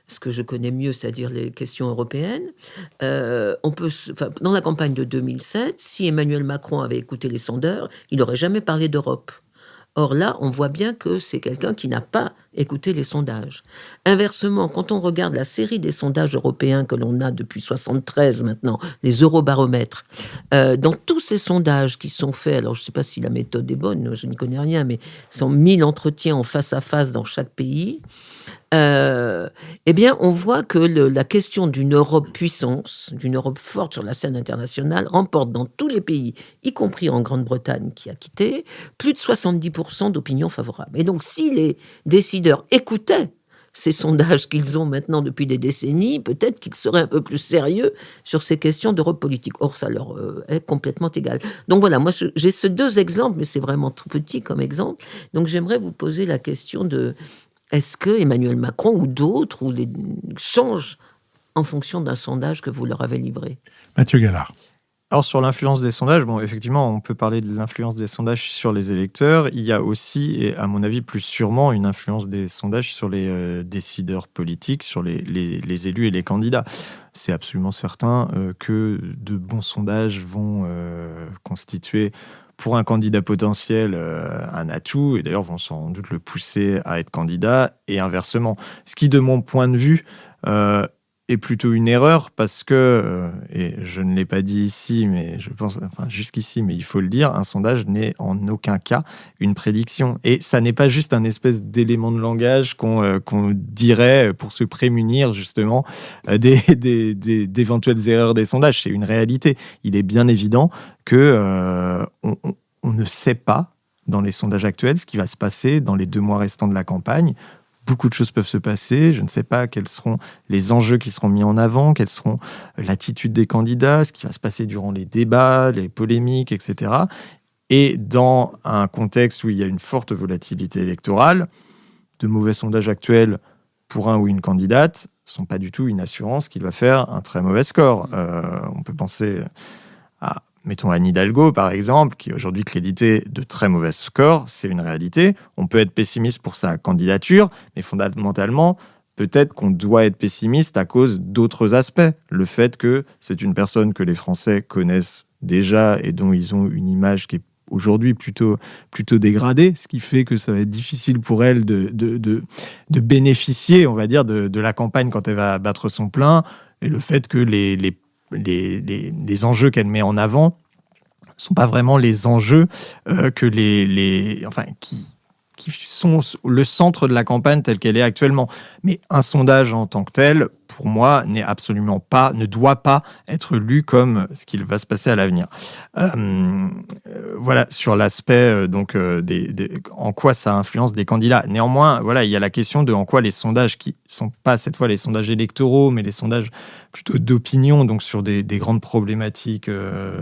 ce que je connais mieux, c'est-à-dire les questions européennes, dans la campagne de 2007, si Emmanuel Macron avait écouté les sondeurs, il n'aurait jamais parlé d'Europe. Or là, on voit bien que c'est quelqu'un qui n'a pas écouté les sondages. Inversement, quand on regarde la série des sondages européens que l'on a depuis 1973 maintenant, les eurobaromètres, dans tous ces sondages qui sont faits, alors je ne sais pas si la méthode est bonne, je n'y connais rien, mais ce sont 1000 entretiens en face à face dans chaque pays, eh bien, on voit que la question d'une Europe puissance, d'une Europe forte sur la scène internationale, remporte dans tous les pays, y compris en Grande-Bretagne qui a quitté, plus de 70% d'opinion favorable. Et donc, si les décideurs écoutaient ces sondages qu'ils ont maintenant depuis des décennies, peut-être qu'ils seraient un peu plus sérieux sur ces questions d'Europe politique. Or, ça leur est complètement égal. Donc voilà, moi, j'ai ces deux exemples, mais c'est vraiment tout petit comme exemple. Donc, j'aimerais vous poser la question de... Est-ce que Emmanuel Macron ou d'autres changent en fonction d'un sondage que vous leur avez livré? Mathieu Gallard. Alors sur l'influence des sondages, effectivement, on peut parler de l'influence des sondages sur les électeurs. Il y a aussi, et à mon avis plus sûrement, une influence des sondages sur les décideurs politiques, sur les élus et les candidats. C'est absolument certain que de bons sondages vont constituer pour un candidat potentiel un atout, et d'ailleurs vont sans doute le pousser à être candidat, et inversement. Ce qui, de mon point de vue, est plutôt une erreur, parce que, et je ne l'ai pas dit ici, mais je pense, jusqu'ici, mais il faut le dire, un sondage n'est en aucun cas une prédiction. Et ça n'est pas juste un espèce d'élément de langage qu'on dirait pour se prémunir, justement, d'éventuelles erreurs des sondages. C'est une réalité. Il est bien évident que on ne sait pas, dans les sondages actuels, ce qui va se passer dans les 2 mois restants de la campagne. Beaucoup de choses peuvent se passer. Je ne sais pas quels seront les enjeux qui seront mis en avant, quelle seront l'attitude des candidats, ce qui va se passer durant les débats, les polémiques, etc. Et dans un contexte où il y a une forte volatilité électorale, de mauvais sondages actuels pour un ou une candidate ne sont pas du tout une assurance qu'il va faire un très mauvais score. On peut penser à... Mettons Anne Hidalgo, par exemple, qui est aujourd'hui créditée de très mauvais scores, c'est une réalité. On peut être pessimiste pour sa candidature, mais fondamentalement, peut-être qu'on doit être pessimiste à cause d'autres aspects. Le fait que c'est une personne que les Français connaissent déjà et dont ils ont une image qui est aujourd'hui plutôt dégradée, ce qui fait que ça va être difficile pour elle de bénéficier, on va dire, de la campagne quand elle va battre son plein, et le fait que les les enjeux qu'elle met en avant sont pas vraiment les enjeux qui sont le centre de la campagne telle qu'elle est actuellement. Mais un sondage en tant que tel, pour moi, ne doit pas être lu comme ce qu'il va se passer à l'avenir. Voilà, sur l'aspect, en quoi ça influence des candidats. Néanmoins, voilà, il y a la question de en quoi les sondages, qui sont pas cette fois les sondages électoraux, mais les sondages plutôt d'opinion, donc sur des grandes problématiques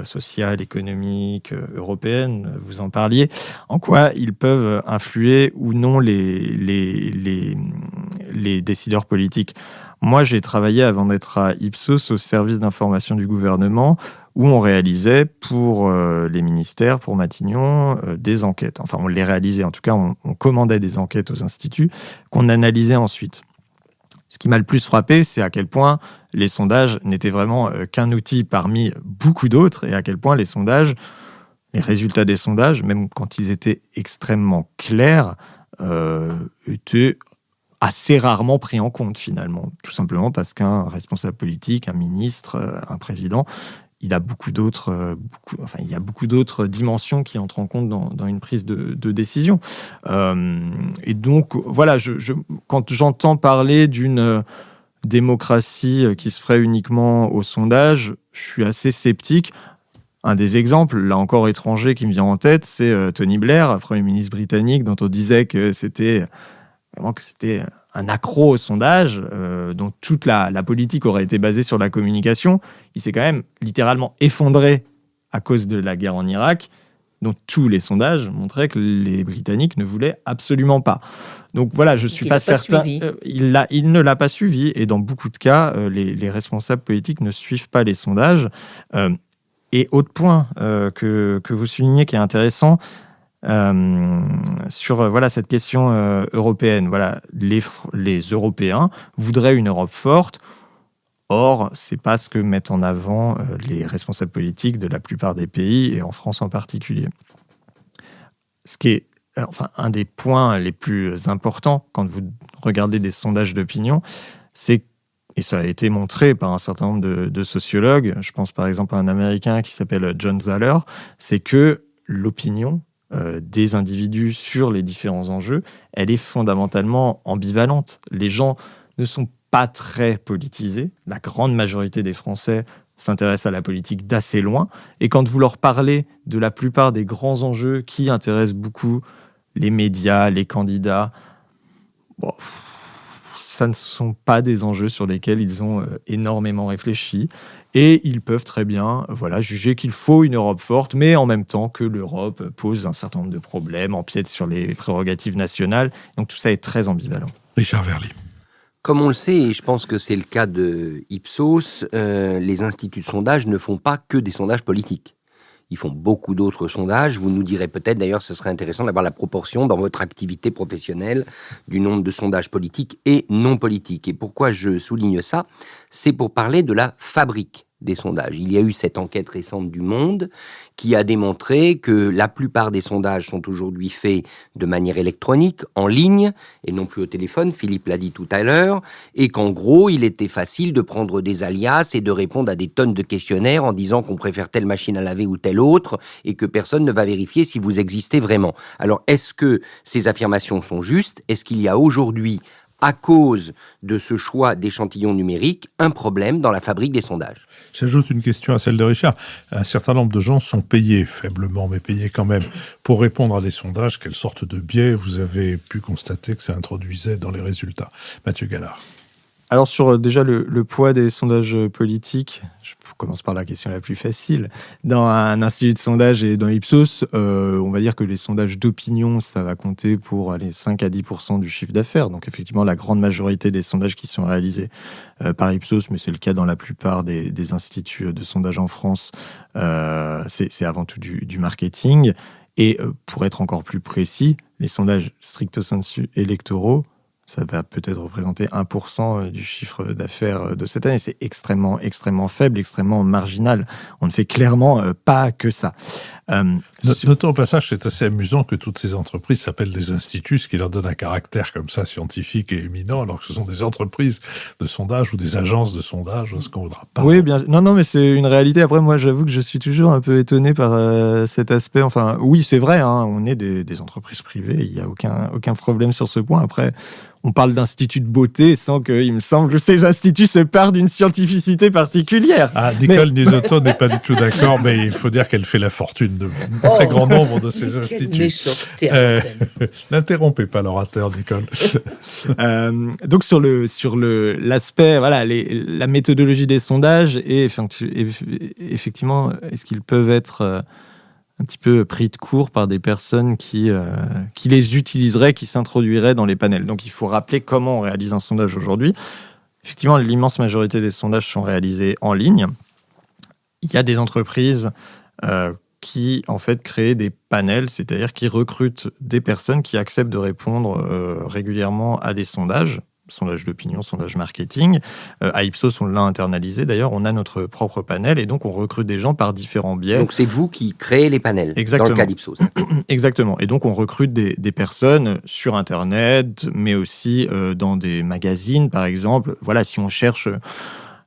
sociales, économiques, européennes, vous en parliez, en quoi ils peuvent influer ou non les décideurs politiques. Moi, j'ai travaillé avant d'être à Ipsos au service d'information du gouvernement où on réalisait pour les ministères, pour Matignon, des enquêtes. Enfin, on les réalisait, en tout cas, on commandait des enquêtes aux instituts qu'on analysait ensuite. Ce qui m'a le plus frappé, c'est à quel point les sondages n'étaient vraiment qu'un outil parmi beaucoup d'autres et à quel point les résultats des sondages, même quand ils étaient extrêmement clairs, étaient assez rarement pris en compte finalement, tout simplement parce qu'un responsable politique, un ministre, un président, il y a beaucoup d'autres dimensions qui entrent en compte dans une prise de décision. Et donc, voilà, quand j'entends parler d'une démocratie qui se ferait uniquement au sondage, je suis assez sceptique. Un des exemples, là encore étranger, qui me vient en tête, c'est Tony Blair, Premier ministre britannique, dont on disait que c'était un accro au sondage, dont toute la politique aurait été basée sur la communication. Il s'est quand même littéralement effondré à cause de la guerre en Irak, dont tous les sondages montraient que les Britanniques ne voulaient absolument pas. Donc voilà, je ne suis pas certain. Il ne l'a pas suivi, et dans beaucoup de cas, les responsables politiques ne suivent pas les sondages. Et autre point que vous soulignez qui est intéressant, sur cette question européenne. Voilà, les Européens voudraient une Europe forte. Or, c'est pas ce que mettent en avant les responsables politiques de la plupart des pays, et en France en particulier. Ce qui est un des points les plus importants quand vous regardez des sondages d'opinion, c'est, et ça a été montré par un certain nombre de sociologues, je pense par exemple à un Américain qui s'appelle John Thaler, c'est que l'opinion des individus sur les différents enjeux, elle est fondamentalement ambivalente. Les gens ne sont pas très politisés. La grande majorité des Français s'intéressent à la politique d'assez loin. Et quand vous leur parlez de la plupart des grands enjeux qui intéressent beaucoup les médias, les candidats, ça ne sont pas des enjeux sur lesquels ils ont énormément réfléchi. Et ils peuvent très bien juger qu'il faut une Europe forte, mais en même temps que l'Europe pose un certain nombre de problèmes, empiète sur les prérogatives nationales. Donc tout ça est très ambivalent. Richard Verly. Comme on le sait, et je pense que c'est le cas de Ipsos, les instituts de sondage ne font pas que des sondages politiques. Ils font beaucoup d'autres sondages. Vous nous direz peut-être, d'ailleurs, ce serait intéressant d'avoir la proportion dans votre activité professionnelle du nombre de sondages politiques et non politiques. Et pourquoi je souligne ça ? C'est pour parler de la fabrique des sondages. Il y a eu cette enquête récente du Monde qui a démontré que la plupart des sondages sont aujourd'hui faits de manière électronique, en ligne, et non plus au téléphone, Philippe l'a dit tout à l'heure, et qu'en gros, il était facile de prendre des alias et de répondre à des tonnes de questionnaires en disant qu'on préfère telle machine à laver ou telle autre, et que personne ne va vérifier si vous existez vraiment. Alors, est-ce que ces affirmations sont justes ? Est-ce qu'il y a aujourd'hui, à cause de ce choix d'échantillons numériques, un problème dans la fabrique des sondages ? J'ajoute une question à celle de Richard. Un certain nombre de gens sont payés, faiblement, mais payés quand même, pour répondre à des sondages. Quelle sorte de biais vous avez pu constater que ça introduisait dans les résultats ? Mathieu Gallard. Alors sur déjà le poids des sondages politiques, je commence par la question la plus facile. Dans un institut de sondage et dans Ipsos, on va dire que les sondages d'opinion, ça va compter pour 5 à 10% du chiffre d'affaires. Donc effectivement, la grande majorité des sondages qui sont réalisés par Ipsos, mais c'est le cas dans la plupart des instituts de sondage en France, c'est avant tout du marketing. Et pour être encore plus précis, les sondages stricto sensu électoraux, ça va peut-être représenter 1% du chiffre d'affaires de cette année. C'est extrêmement, extrêmement faible, extrêmement marginal. On ne fait clairement pas que ça. Notons au passage, c'est assez amusant que toutes ces entreprises s'appellent des instituts, ce qui leur donne un caractère comme ça scientifique et éminent, alors que ce sont des entreprises de sondage ou des agences de sondage, ce qu'on ne voudra pas. Oui, bien. Non, mais c'est une réalité. Après, moi, j'avoue que je suis toujours un peu étonné par cet aspect. Enfin, oui, c'est vrai, hein, on est des entreprises privées, il n'y a aucun problème sur ce point. Après, on parle d'instituts de beauté sans que, il me semble, que ces instituts se partent d'une scientificité particulière. Ah, Nicole Nisotto n'est pas du tout d'accord, mais il faut dire qu'elle fait la fortune de très grand nombre de ces instituts. N'interrompez pas l'orateur, Nicole. Donc sur l'aspect, voilà, la méthodologie des sondages et effectivement, est-ce qu'ils peuvent être un petit peu pris de court par des personnes qui les utiliseraient, qui s'introduiraient dans les panels. Donc il faut rappeler comment on réalise un sondage aujourd'hui. Effectivement, l'immense majorité des sondages sont réalisés en ligne. Il y a des entreprises qui, en fait, créent des panels, c'est-à-dire qui recrutent des personnes qui acceptent de répondre régulièrement à des sondages d'opinion, sondage marketing. À Ipsos, on l'a internalisé. D'ailleurs, on a notre propre panel et donc on recrute des gens par différents biais. Donc c'est vous qui créez les panels. Exactement. Dans le cas d'Ipsos. Exactement. Et donc on recrute des personnes sur Internet, mais aussi dans des magazines, par exemple. Voilà, si on cherche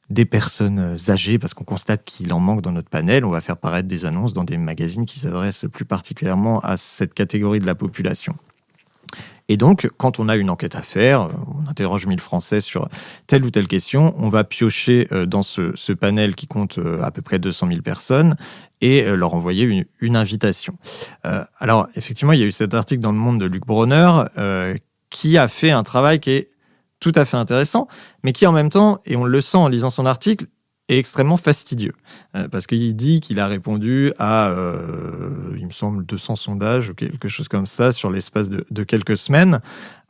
des personnes âgées, parce qu'on constate qu'il en manque dans notre panel, on va faire paraître des annonces dans des magazines qui s'adressent plus particulièrement à cette catégorie de la population. Et donc, quand on a une enquête à faire, on interroge 1000 Français sur telle ou telle question, on va piocher dans ce panel qui compte à peu près 200 000 personnes et leur envoyer une invitation. Alors, effectivement, il y a eu cet article dans Le Monde de Luc Bronner qui a fait un travail qui est tout à fait intéressant, mais qui en même temps, et on le sent en lisant son article, est extrêmement fastidieux. Parce qu'il dit qu'il a répondu à, il me semble, 200 sondages ou quelque chose comme ça sur l'espace de quelques semaines.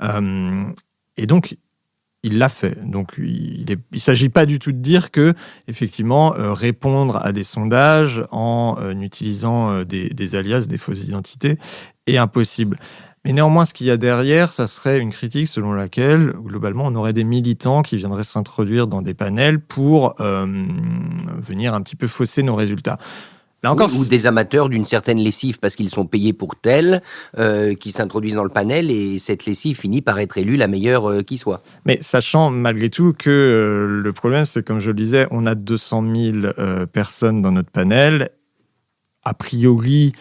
Et donc, il l'a fait. Donc, il s'agit pas du tout de dire que, effectivement, répondre à des sondages en utilisant des alias, des fausses identités, est impossible. Mais néanmoins, ce qu'il y a derrière, ça serait une critique selon laquelle, globalement, on aurait des militants qui viendraient s'introduire dans des panels pour venir un petit peu fausser nos résultats. Là encore, ou des amateurs d'une certaine lessive parce qu'ils sont payés pour tel, qui s'introduisent dans le panel et cette lessive finit par être élue la meilleure qui soit. Mais sachant malgré tout que le problème, c'est comme je le disais, on a 200 000 personnes dans notre panel. A priori,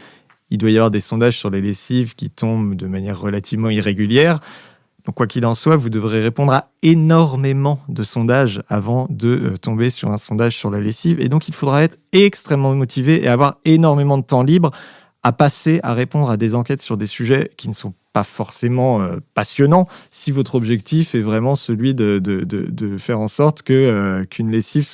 il doit y avoir des sondages sur les lessives qui tombent de manière relativement irrégulière. Donc, quoi qu'il en soit, vous devrez répondre à énormément de sondages avant de tomber sur un sondage sur la lessive. Et donc, il faudra être extrêmement motivé et avoir énormément de temps libre à passer à répondre à des enquêtes sur des sujets qui ne sont pas forcément passionnants, si votre objectif est vraiment celui de faire en sorte qu'une lessive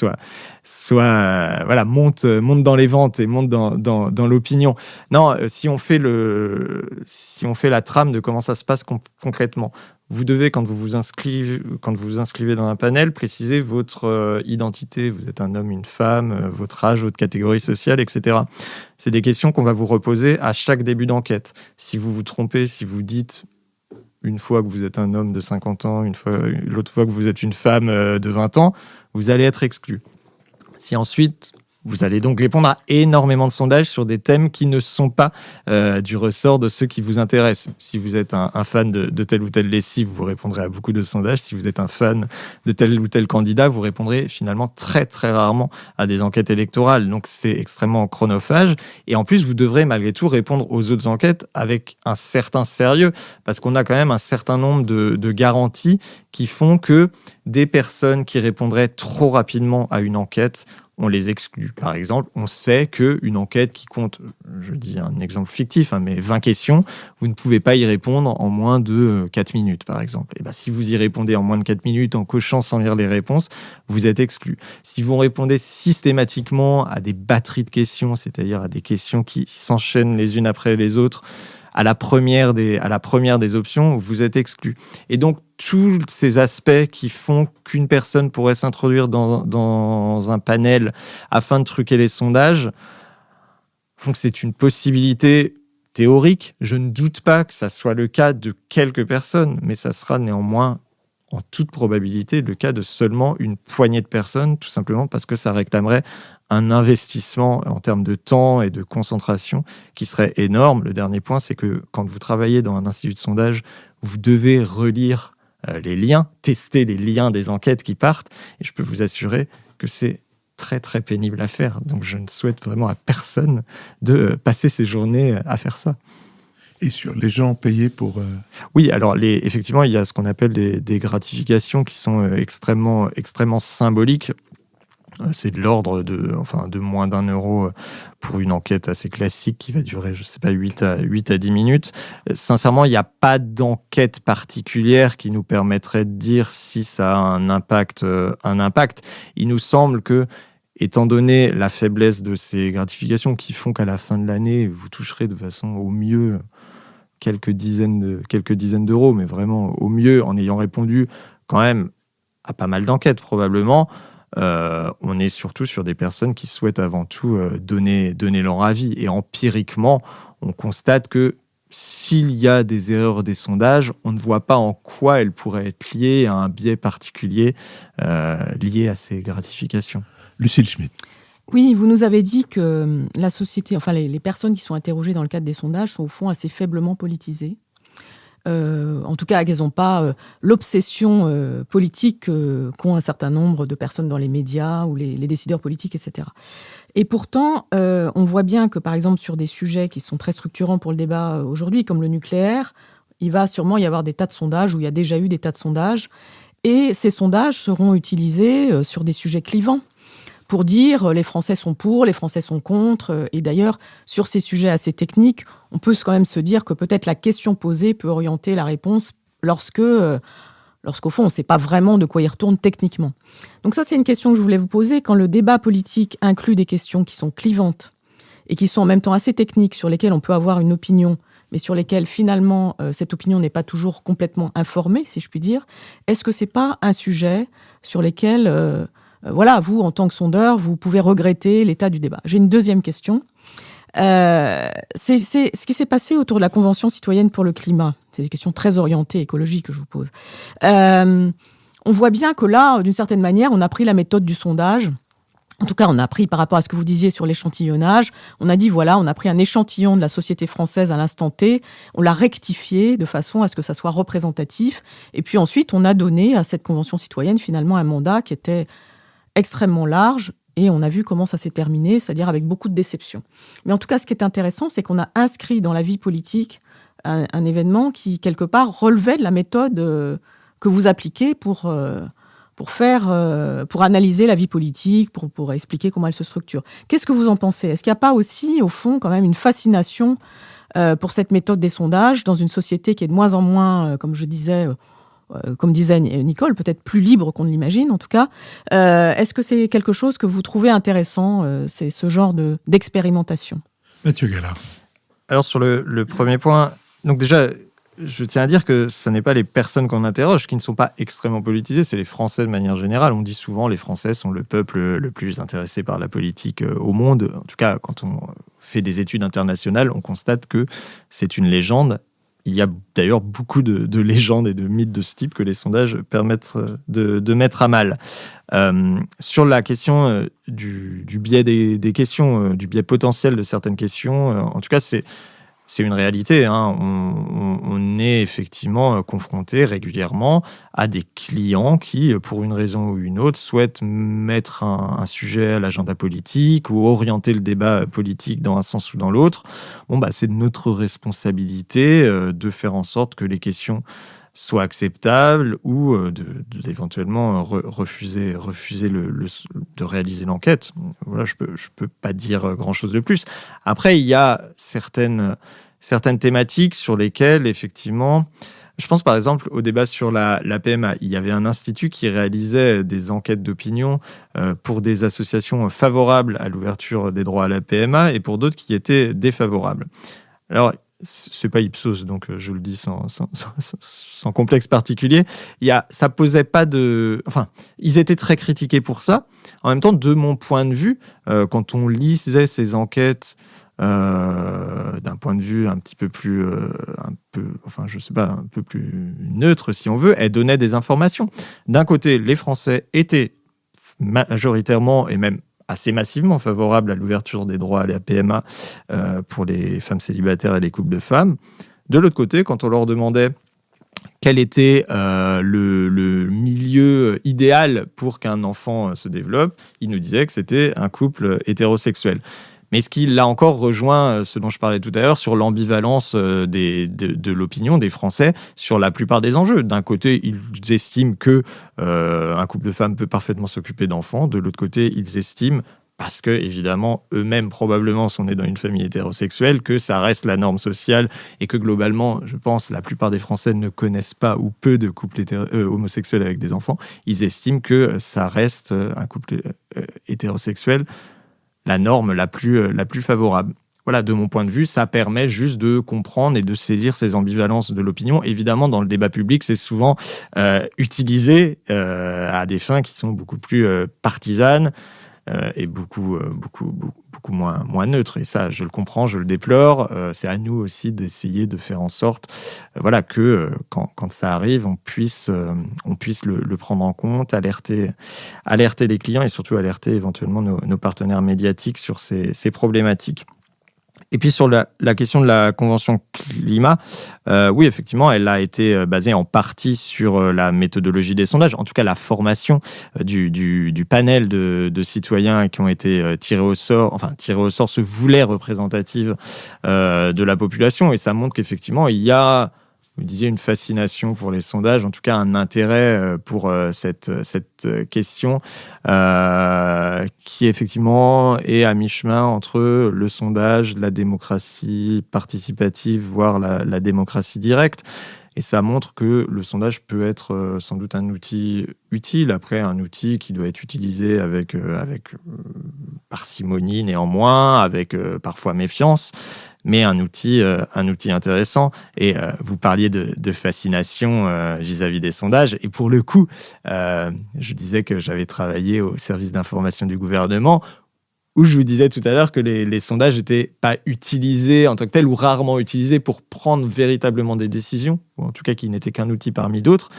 monte dans les ventes et monte dans l'opinion. Non, si on fait la trame de comment ça se passe concrètement, vous devez, quand vous vous inscrivez dans un panel, préciser votre identité. Vous êtes un homme, une femme, votre âge, votre catégorie sociale, etc. C'est des questions qu'on va vous reposer à chaque début d'enquête. Si vous vous trompez, si vous dites une fois que vous êtes un homme de 50 ans, l'autre fois que vous êtes une femme de 20 ans, vous allez être exclu. Si ensuite, vous allez donc répondre à énormément de sondages sur des thèmes qui ne sont pas du ressort de ceux qui vous intéressent. Si vous êtes un fan de telle ou telle lessive, vous répondrez à beaucoup de sondages. Si vous êtes un fan de tel ou tel candidat, vous répondrez finalement très très rarement à des enquêtes électorales. Donc c'est extrêmement chronophage. Et en plus, vous devrez malgré tout répondre aux autres enquêtes avec un certain sérieux, parce qu'on a quand même un certain nombre de garanties qui font que des personnes qui répondraient trop rapidement à une enquête, on les exclut. Par exemple, on sait qu'une enquête qui compte, je dis un exemple fictif, mais 20 questions, vous ne pouvez pas y répondre en moins de 4 minutes, par exemple. Et si vous y répondez en moins de 4 minutes, en cochant sans lire les réponses, vous êtes exclu. Si vous répondez systématiquement à des batteries de questions, c'est-à-dire à des questions qui s'enchaînent les unes après les autres, à la première des options, vous êtes exclu. Et donc, tous ces aspects qui font qu'une personne pourrait s'introduire dans un panel afin de truquer les sondages font que c'est une possibilité théorique. Je ne doute pas que ça soit le cas de quelques personnes, mais ça sera néanmoins en toute probabilité le cas de seulement une poignée de personnes, tout simplement parce que ça réclamerait un investissement en termes de temps et de concentration qui serait énorme. Le dernier point, c'est que quand vous travaillez dans un institut de sondage, vous devez relire les liens, tester les liens des enquêtes qui partent, et je peux vous assurer que c'est très très pénible à faire. Donc je ne souhaite vraiment à personne de passer ses journées à faire ça. Et sur les gens payés pour... Oui, alors effectivement, il y a ce qu'on appelle des gratifications qui sont extrêmement symboliques. C'est de l'ordre de moins d'€1 pour une enquête assez classique qui va durer, je ne sais pas, 8 à 10 minutes. Sincèrement, il n'y a pas d'enquête particulière qui nous permettrait de dire si ça a un impact. Il nous semble que, étant donné la faiblesse de ces gratifications qui font qu'à la fin de l'année, vous toucherez de façon au mieux quelques dizaines d'euros, mais vraiment au mieux en ayant répondu quand même à pas mal d'enquêtes probablement, on est surtout sur des personnes qui souhaitent avant tout donner leur avis. Et empiriquement, on constate que s'il y a des erreurs des sondages, on ne voit pas en quoi elles pourraient être liées à un biais particulier lié à ces gratifications. Lucille Schmitt. Oui, vous nous avez dit que la société, enfin les personnes qui sont interrogées dans le cadre des sondages sont au fond assez faiblement politisées. En tout cas, qu'elles n'ont pas l'obsession politique qu'ont un certain nombre de personnes dans les médias ou les décideurs politiques, etc. Et pourtant, on voit bien que, par exemple, sur des sujets qui sont très structurants pour le débat aujourd'hui, comme le nucléaire, il va sûrement y avoir des tas de sondages, ou il y a déjà eu des tas de sondages, et ces sondages seront utilisés sur des sujets clivants, pour dire les Français sont pour, les Français sont contre. Et d'ailleurs, sur ces sujets assez techniques, on peut quand même se dire que peut-être la question posée peut orienter la réponse lorsqu'au fond, on ne sait pas vraiment de quoi il retourne techniquement. Donc ça, c'est une question que je voulais vous poser. Quand le débat politique inclut des questions qui sont clivantes et qui sont en même temps assez techniques, sur lesquelles on peut avoir une opinion, mais sur lesquelles finalement, cette opinion n'est pas toujours complètement informée, si je puis dire, est-ce que ce n'est pas un sujet sur lequel... voilà, vous, en tant que sondeur, vous pouvez regretter l'état du débat. J'ai une deuxième question. C'est ce qui s'est passé autour de la Convention citoyenne pour le climat. C'est des questions très orientées, écologiques, que je vous pose. On voit bien que là, d'une certaine manière, on a pris la méthode du sondage. En tout cas, on a pris, par rapport à ce que vous disiez sur l'échantillonnage, on a dit, voilà, on a pris un échantillon de la société française à l'instant T, on l'a rectifié de façon à ce que ça soit représentatif. Et puis ensuite, on a donné à cette Convention citoyenne, finalement, un mandat qui était extrêmement large, et on a vu comment ça s'est terminé, c'est-à-dire avec beaucoup de déception. Mais en tout cas, ce qui est intéressant, c'est qu'on a inscrit dans la vie politique un événement qui, quelque part, relevait de la méthode que vous appliquez pour analyser la vie politique, pour expliquer comment elle se structure. Qu'est-ce que vous en pensez ? Est-ce qu'il n'y a pas aussi, au fond, quand même une fascination pour cette méthode des sondages dans une société qui est de moins en moins, comme disait Nicole, peut-être plus libre qu'on ne l'imagine en tout cas. Est-ce que c'est quelque chose que vous trouvez intéressant, c'est ce genre d'expérimentation ? Mathieu Gallard. Alors sur le premier point, donc déjà, je tiens à dire que ce n'est pas les personnes qu'on interroge qui ne sont pas extrêmement politisées, c'est les Français de manière générale. On dit souvent les Français sont le peuple le plus intéressé par la politique au monde. En tout cas, quand on fait des études internationales, on constate que c'est une légende. Il y a d'ailleurs beaucoup de légendes et de mythes de ce type que les sondages permettent de mettre à mal. Sur la question du biais des questions, du biais potentiel de certaines questions, en tout cas, c'est une réalité. Hein. On est effectivement confronté régulièrement à des clients qui, pour une raison ou une autre, souhaitent mettre un sujet à l'agenda politique ou orienter le débat politique dans un sens ou dans l'autre. C'est de notre responsabilité de faire en sorte que les questions soient acceptables ou d'éventuellement refuser de réaliser l'enquête. Voilà, je peux pas dire grand-chose de plus. Après, il y a certaines thématiques sur lesquelles, effectivement, je pense par exemple au débat sur la PMA. Il y avait un institut qui réalisait des enquêtes d'opinion pour des associations favorables à l'ouverture des droits à la PMA et pour d'autres qui étaient défavorables. Alors, c'est pas Ipsos, donc je le dis sans complexe particulier. Ça posait pas de... Enfin, ils étaient très critiqués pour ça. En même temps, de mon point de vue, quand on lisait ces enquêtes d'un point de vue un petit peu plus, un peu plus neutre si on veut, elle donnait des informations. D'un côté, les Français étaient majoritairement et même assez massivement favorables à l'ouverture des droits à la PMA pour les femmes célibataires et les couples de femmes. De l'autre côté, quand on leur demandait quel était le milieu idéal pour qu'un enfant se développe, ils nous disaient que c'était un couple hétérosexuel. Mais ce qui, là encore, rejoint ce dont je parlais tout à l'heure sur l'ambivalence de l'opinion des Français sur la plupart des enjeux. D'un côté, ils estiment que un couple de femmes peut parfaitement s'occuper d'enfants. De l'autre côté, ils estiment, parce que, évidemment, eux-mêmes, probablement, sont nés dans une famille hétérosexuelle, que ça reste la norme sociale et que, globalement, je pense, la plupart des Français ne connaissent pas ou peu de couples homosexuels avec des enfants. Ils estiment que ça reste un couple hétérosexuel la norme la plus favorable. Voilà, de mon point de vue, ça permet juste de comprendre et de saisir ces ambivalences de l'opinion. Évidemment, dans le débat public, c'est souvent utilisé à des fins qui sont beaucoup plus partisanes et beaucoup moins neutres. Et ça, je le comprends, je le déplore. C'est à nous aussi d'essayer de faire en sorte que quand ça arrive, on puisse le prendre en compte, alerter les clients et surtout alerter éventuellement nos partenaires médiatiques sur ces problématiques. Et puis sur la question de la Convention climat, oui, effectivement, elle a été basée en partie sur la méthodologie des sondages, en tout cas la formation du panel de citoyens qui ont été tirés au sort se voulait représentative de la population. Et ça montre qu'effectivement, il y a, vous disiez, une fascination pour les sondages, en tout cas un intérêt pour cette question qui effectivement est à mi-chemin entre le sondage, la démocratie participative, voire la démocratie directe. Et ça montre que le sondage peut être sans doute un outil utile, après un outil qui doit être utilisé avec parcimonie néanmoins, avec parfois méfiance, mais un outil intéressant. Et vous parliez de fascination vis-à-vis des sondages. Et pour le coup, je disais que j'avais travaillé au service d'information du gouvernement, où je vous disais tout à l'heure que les sondages n'étaient pas utilisés en tant que tels ou rarement utilisés pour prendre véritablement des décisions, ou en tout cas qu'ils n'étaient qu'un outil parmi d'autres.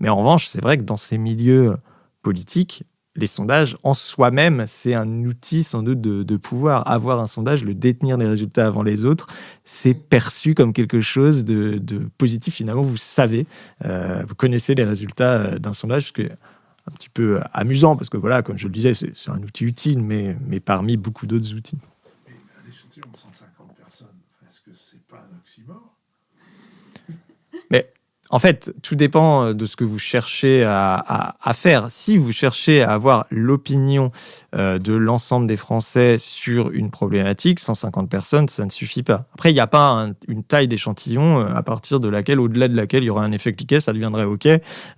Mais en revanche, c'est vrai que dans ces milieux politiques, les sondages, en soi-même, c'est un outil sans doute de pouvoir. Avoir un sondage, le détenir les résultats avant les autres, c'est perçu comme quelque chose de positif. Finalement, vous savez, vous connaissez les résultats d'un sondage, ce qui est un petit peu amusant, parce que voilà, comme je le disais, c'est un outil utile, mais parmi beaucoup d'autres outils. Et un échantillon de 150 personnes, est-ce que c'est pas un oxymore ? Mais en fait, tout dépend de ce que vous cherchez à faire. Si vous cherchez à avoir l'opinion de l'ensemble des Français sur une problématique, 150 personnes, ça ne suffit pas. Après, il n'y a pas une taille d'échantillon à partir de laquelle, au-delà de laquelle il y aura un effet cliquet, ça deviendrait OK.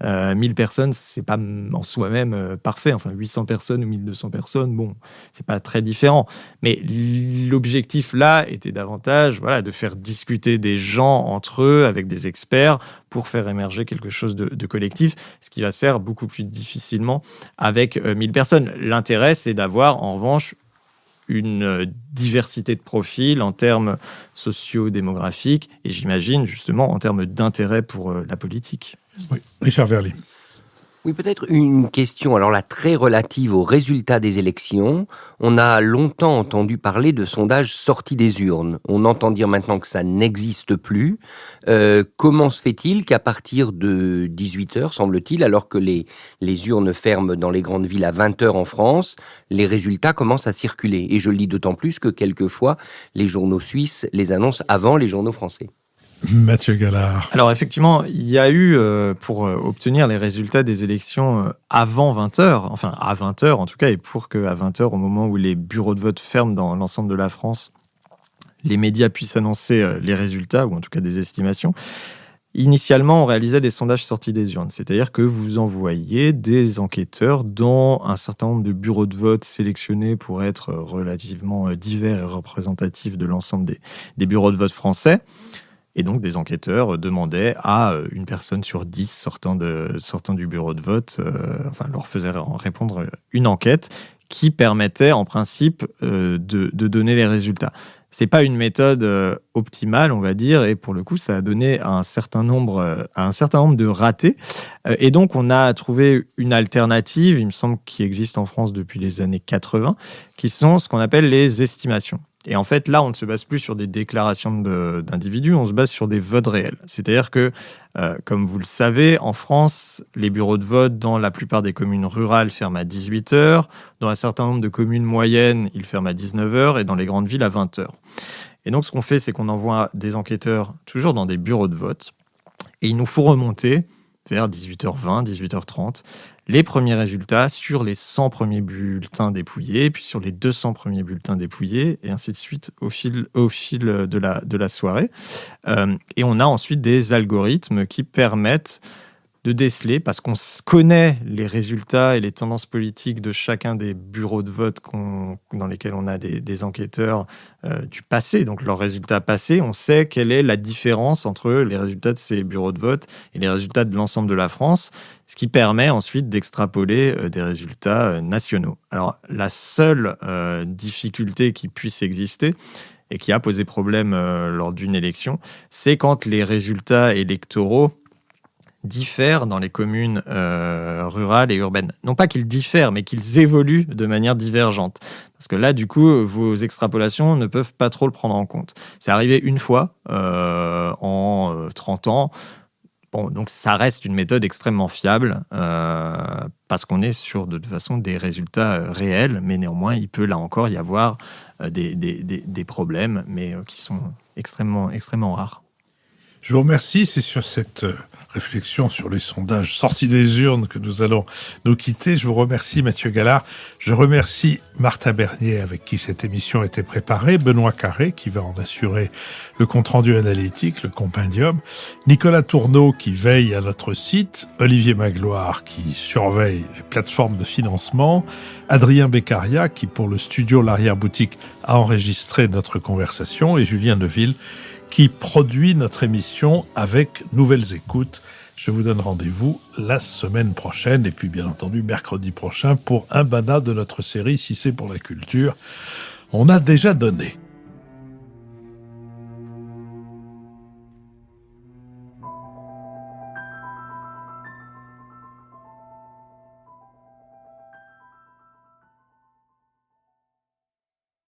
1000 personnes, c'est pas en soi-même parfait. Enfin, 800 personnes ou 1200 personnes, bon, c'est pas très différent. Mais l'objectif là était davantage, de faire discuter des gens entre eux avec des experts pour faire émerger quelque chose de collectif, ce qui va se faire beaucoup plus difficilement avec 1000 personnes. L'intérêt, c'est d'avoir, en revanche, une diversité de profils en termes socio-démographiques et j'imagine, justement, en termes d'intérêt pour la politique. Oui, Richard Verly. Oui, peut-être une question, alors là, très relative aux résultats des élections. On a longtemps entendu parler de sondages sortis des urnes. On entend dire maintenant que ça n'existe plus. Comment se fait-il qu'à partir de 18h, semble-t-il, alors que les urnes ferment dans les grandes villes à 20h en France, les résultats commencent à circuler? Et je le dis d'autant plus que quelquefois, les journaux suisses les annoncent avant les journaux français. Mathieu Gallard. Alors effectivement, il y a eu, pour obtenir les résultats des élections avant 20h, enfin à 20h en tout cas, et pour qu'à 20h, au moment où les bureaux de vote ferment dans l'ensemble de la France, les médias puissent annoncer les résultats, ou en tout cas des estimations. Initialement, on réalisait des sondages sortis des urnes, c'est-à-dire que vous envoyiez des enquêteurs dans un certain nombre de bureaux de vote sélectionnés pour être relativement divers et représentatifs de l'ensemble des bureaux de vote français. Et donc, des enquêteurs demandaient à une personne sur 10 sortant du bureau de vote, leur faisaient répondre une enquête qui permettait, en principe, de donner les résultats. c'est pas une méthode optimale, on va dire, et pour le coup, ça a donné un certain nombre de ratés. Et donc, on a trouvé une alternative, il me semble, qui existe en France depuis les années 80, qui sont ce qu'on appelle les estimations. Et en fait, là, on ne se base plus sur des déclarations d'individus, on se base sur des votes réels. C'est-à-dire que, comme vous le savez, en France, les bureaux de vote, dans la plupart des communes rurales, ferment à 18h. Dans un certain nombre de communes moyennes, ils ferment à 19h. Et dans les grandes villes, à 20h. Et donc, ce qu'on fait, c'est qu'on envoie des enquêteurs toujours dans des bureaux de vote. Et il nous faut remonter vers 18h20, 18h30, les premiers résultats sur les 100 premiers bulletins dépouillés, puis sur les 200 premiers bulletins dépouillés, et ainsi de suite au fil de la soirée. Et on a ensuite des algorithmes qui permettent de déceler, parce qu'on connaît les résultats et les tendances politiques de chacun des bureaux de vote dans lesquels on a des enquêteurs du passé, donc leurs résultats passés, on sait quelle est la différence entre les résultats de ces bureaux de vote et les résultats de l'ensemble de la France, ce qui permet ensuite d'extrapoler des résultats nationaux. Alors, la seule difficulté qui puisse exister, et qui a posé problème lors d'une élection, c'est quand les résultats électoraux diffèrent dans les communes rurales et urbaines. Non pas qu'ils diffèrent, mais qu'ils évoluent de manière divergente. Parce que là, du coup, vos extrapolations ne peuvent pas trop le prendre en compte. C'est arrivé une fois en 30 ans. Bon, donc ça reste une méthode extrêmement fiable parce qu'on est sur, de toute façon, des résultats réels, mais néanmoins, il peut là encore y avoir des problèmes, mais qui sont extrêmement, extrêmement rares. Je vous remercie. C'est sur cette réflexion sur les sondages sortis des urnes que nous allons nous quitter. Je vous remercie, Mathieu Gallard. Je remercie Martha Bernier, avec qui cette émission a été préparée, Benoît Carré, qui va en assurer le compte-rendu analytique, le compendium, Nicolas Tourneau, qui veille à notre site, Olivier Magloire, qui surveille les plateformes de financement, Adrien Beccaria, qui, pour le studio L'Arrière-Boutique, a enregistré notre conversation, et Julien Neuville, qui produit notre émission avec Nouvelles Écoutes. Je vous donne rendez-vous la semaine prochaine, et puis bien entendu mercredi prochain, pour un bada de notre série Si c'est pour la culture. On a déjà donné.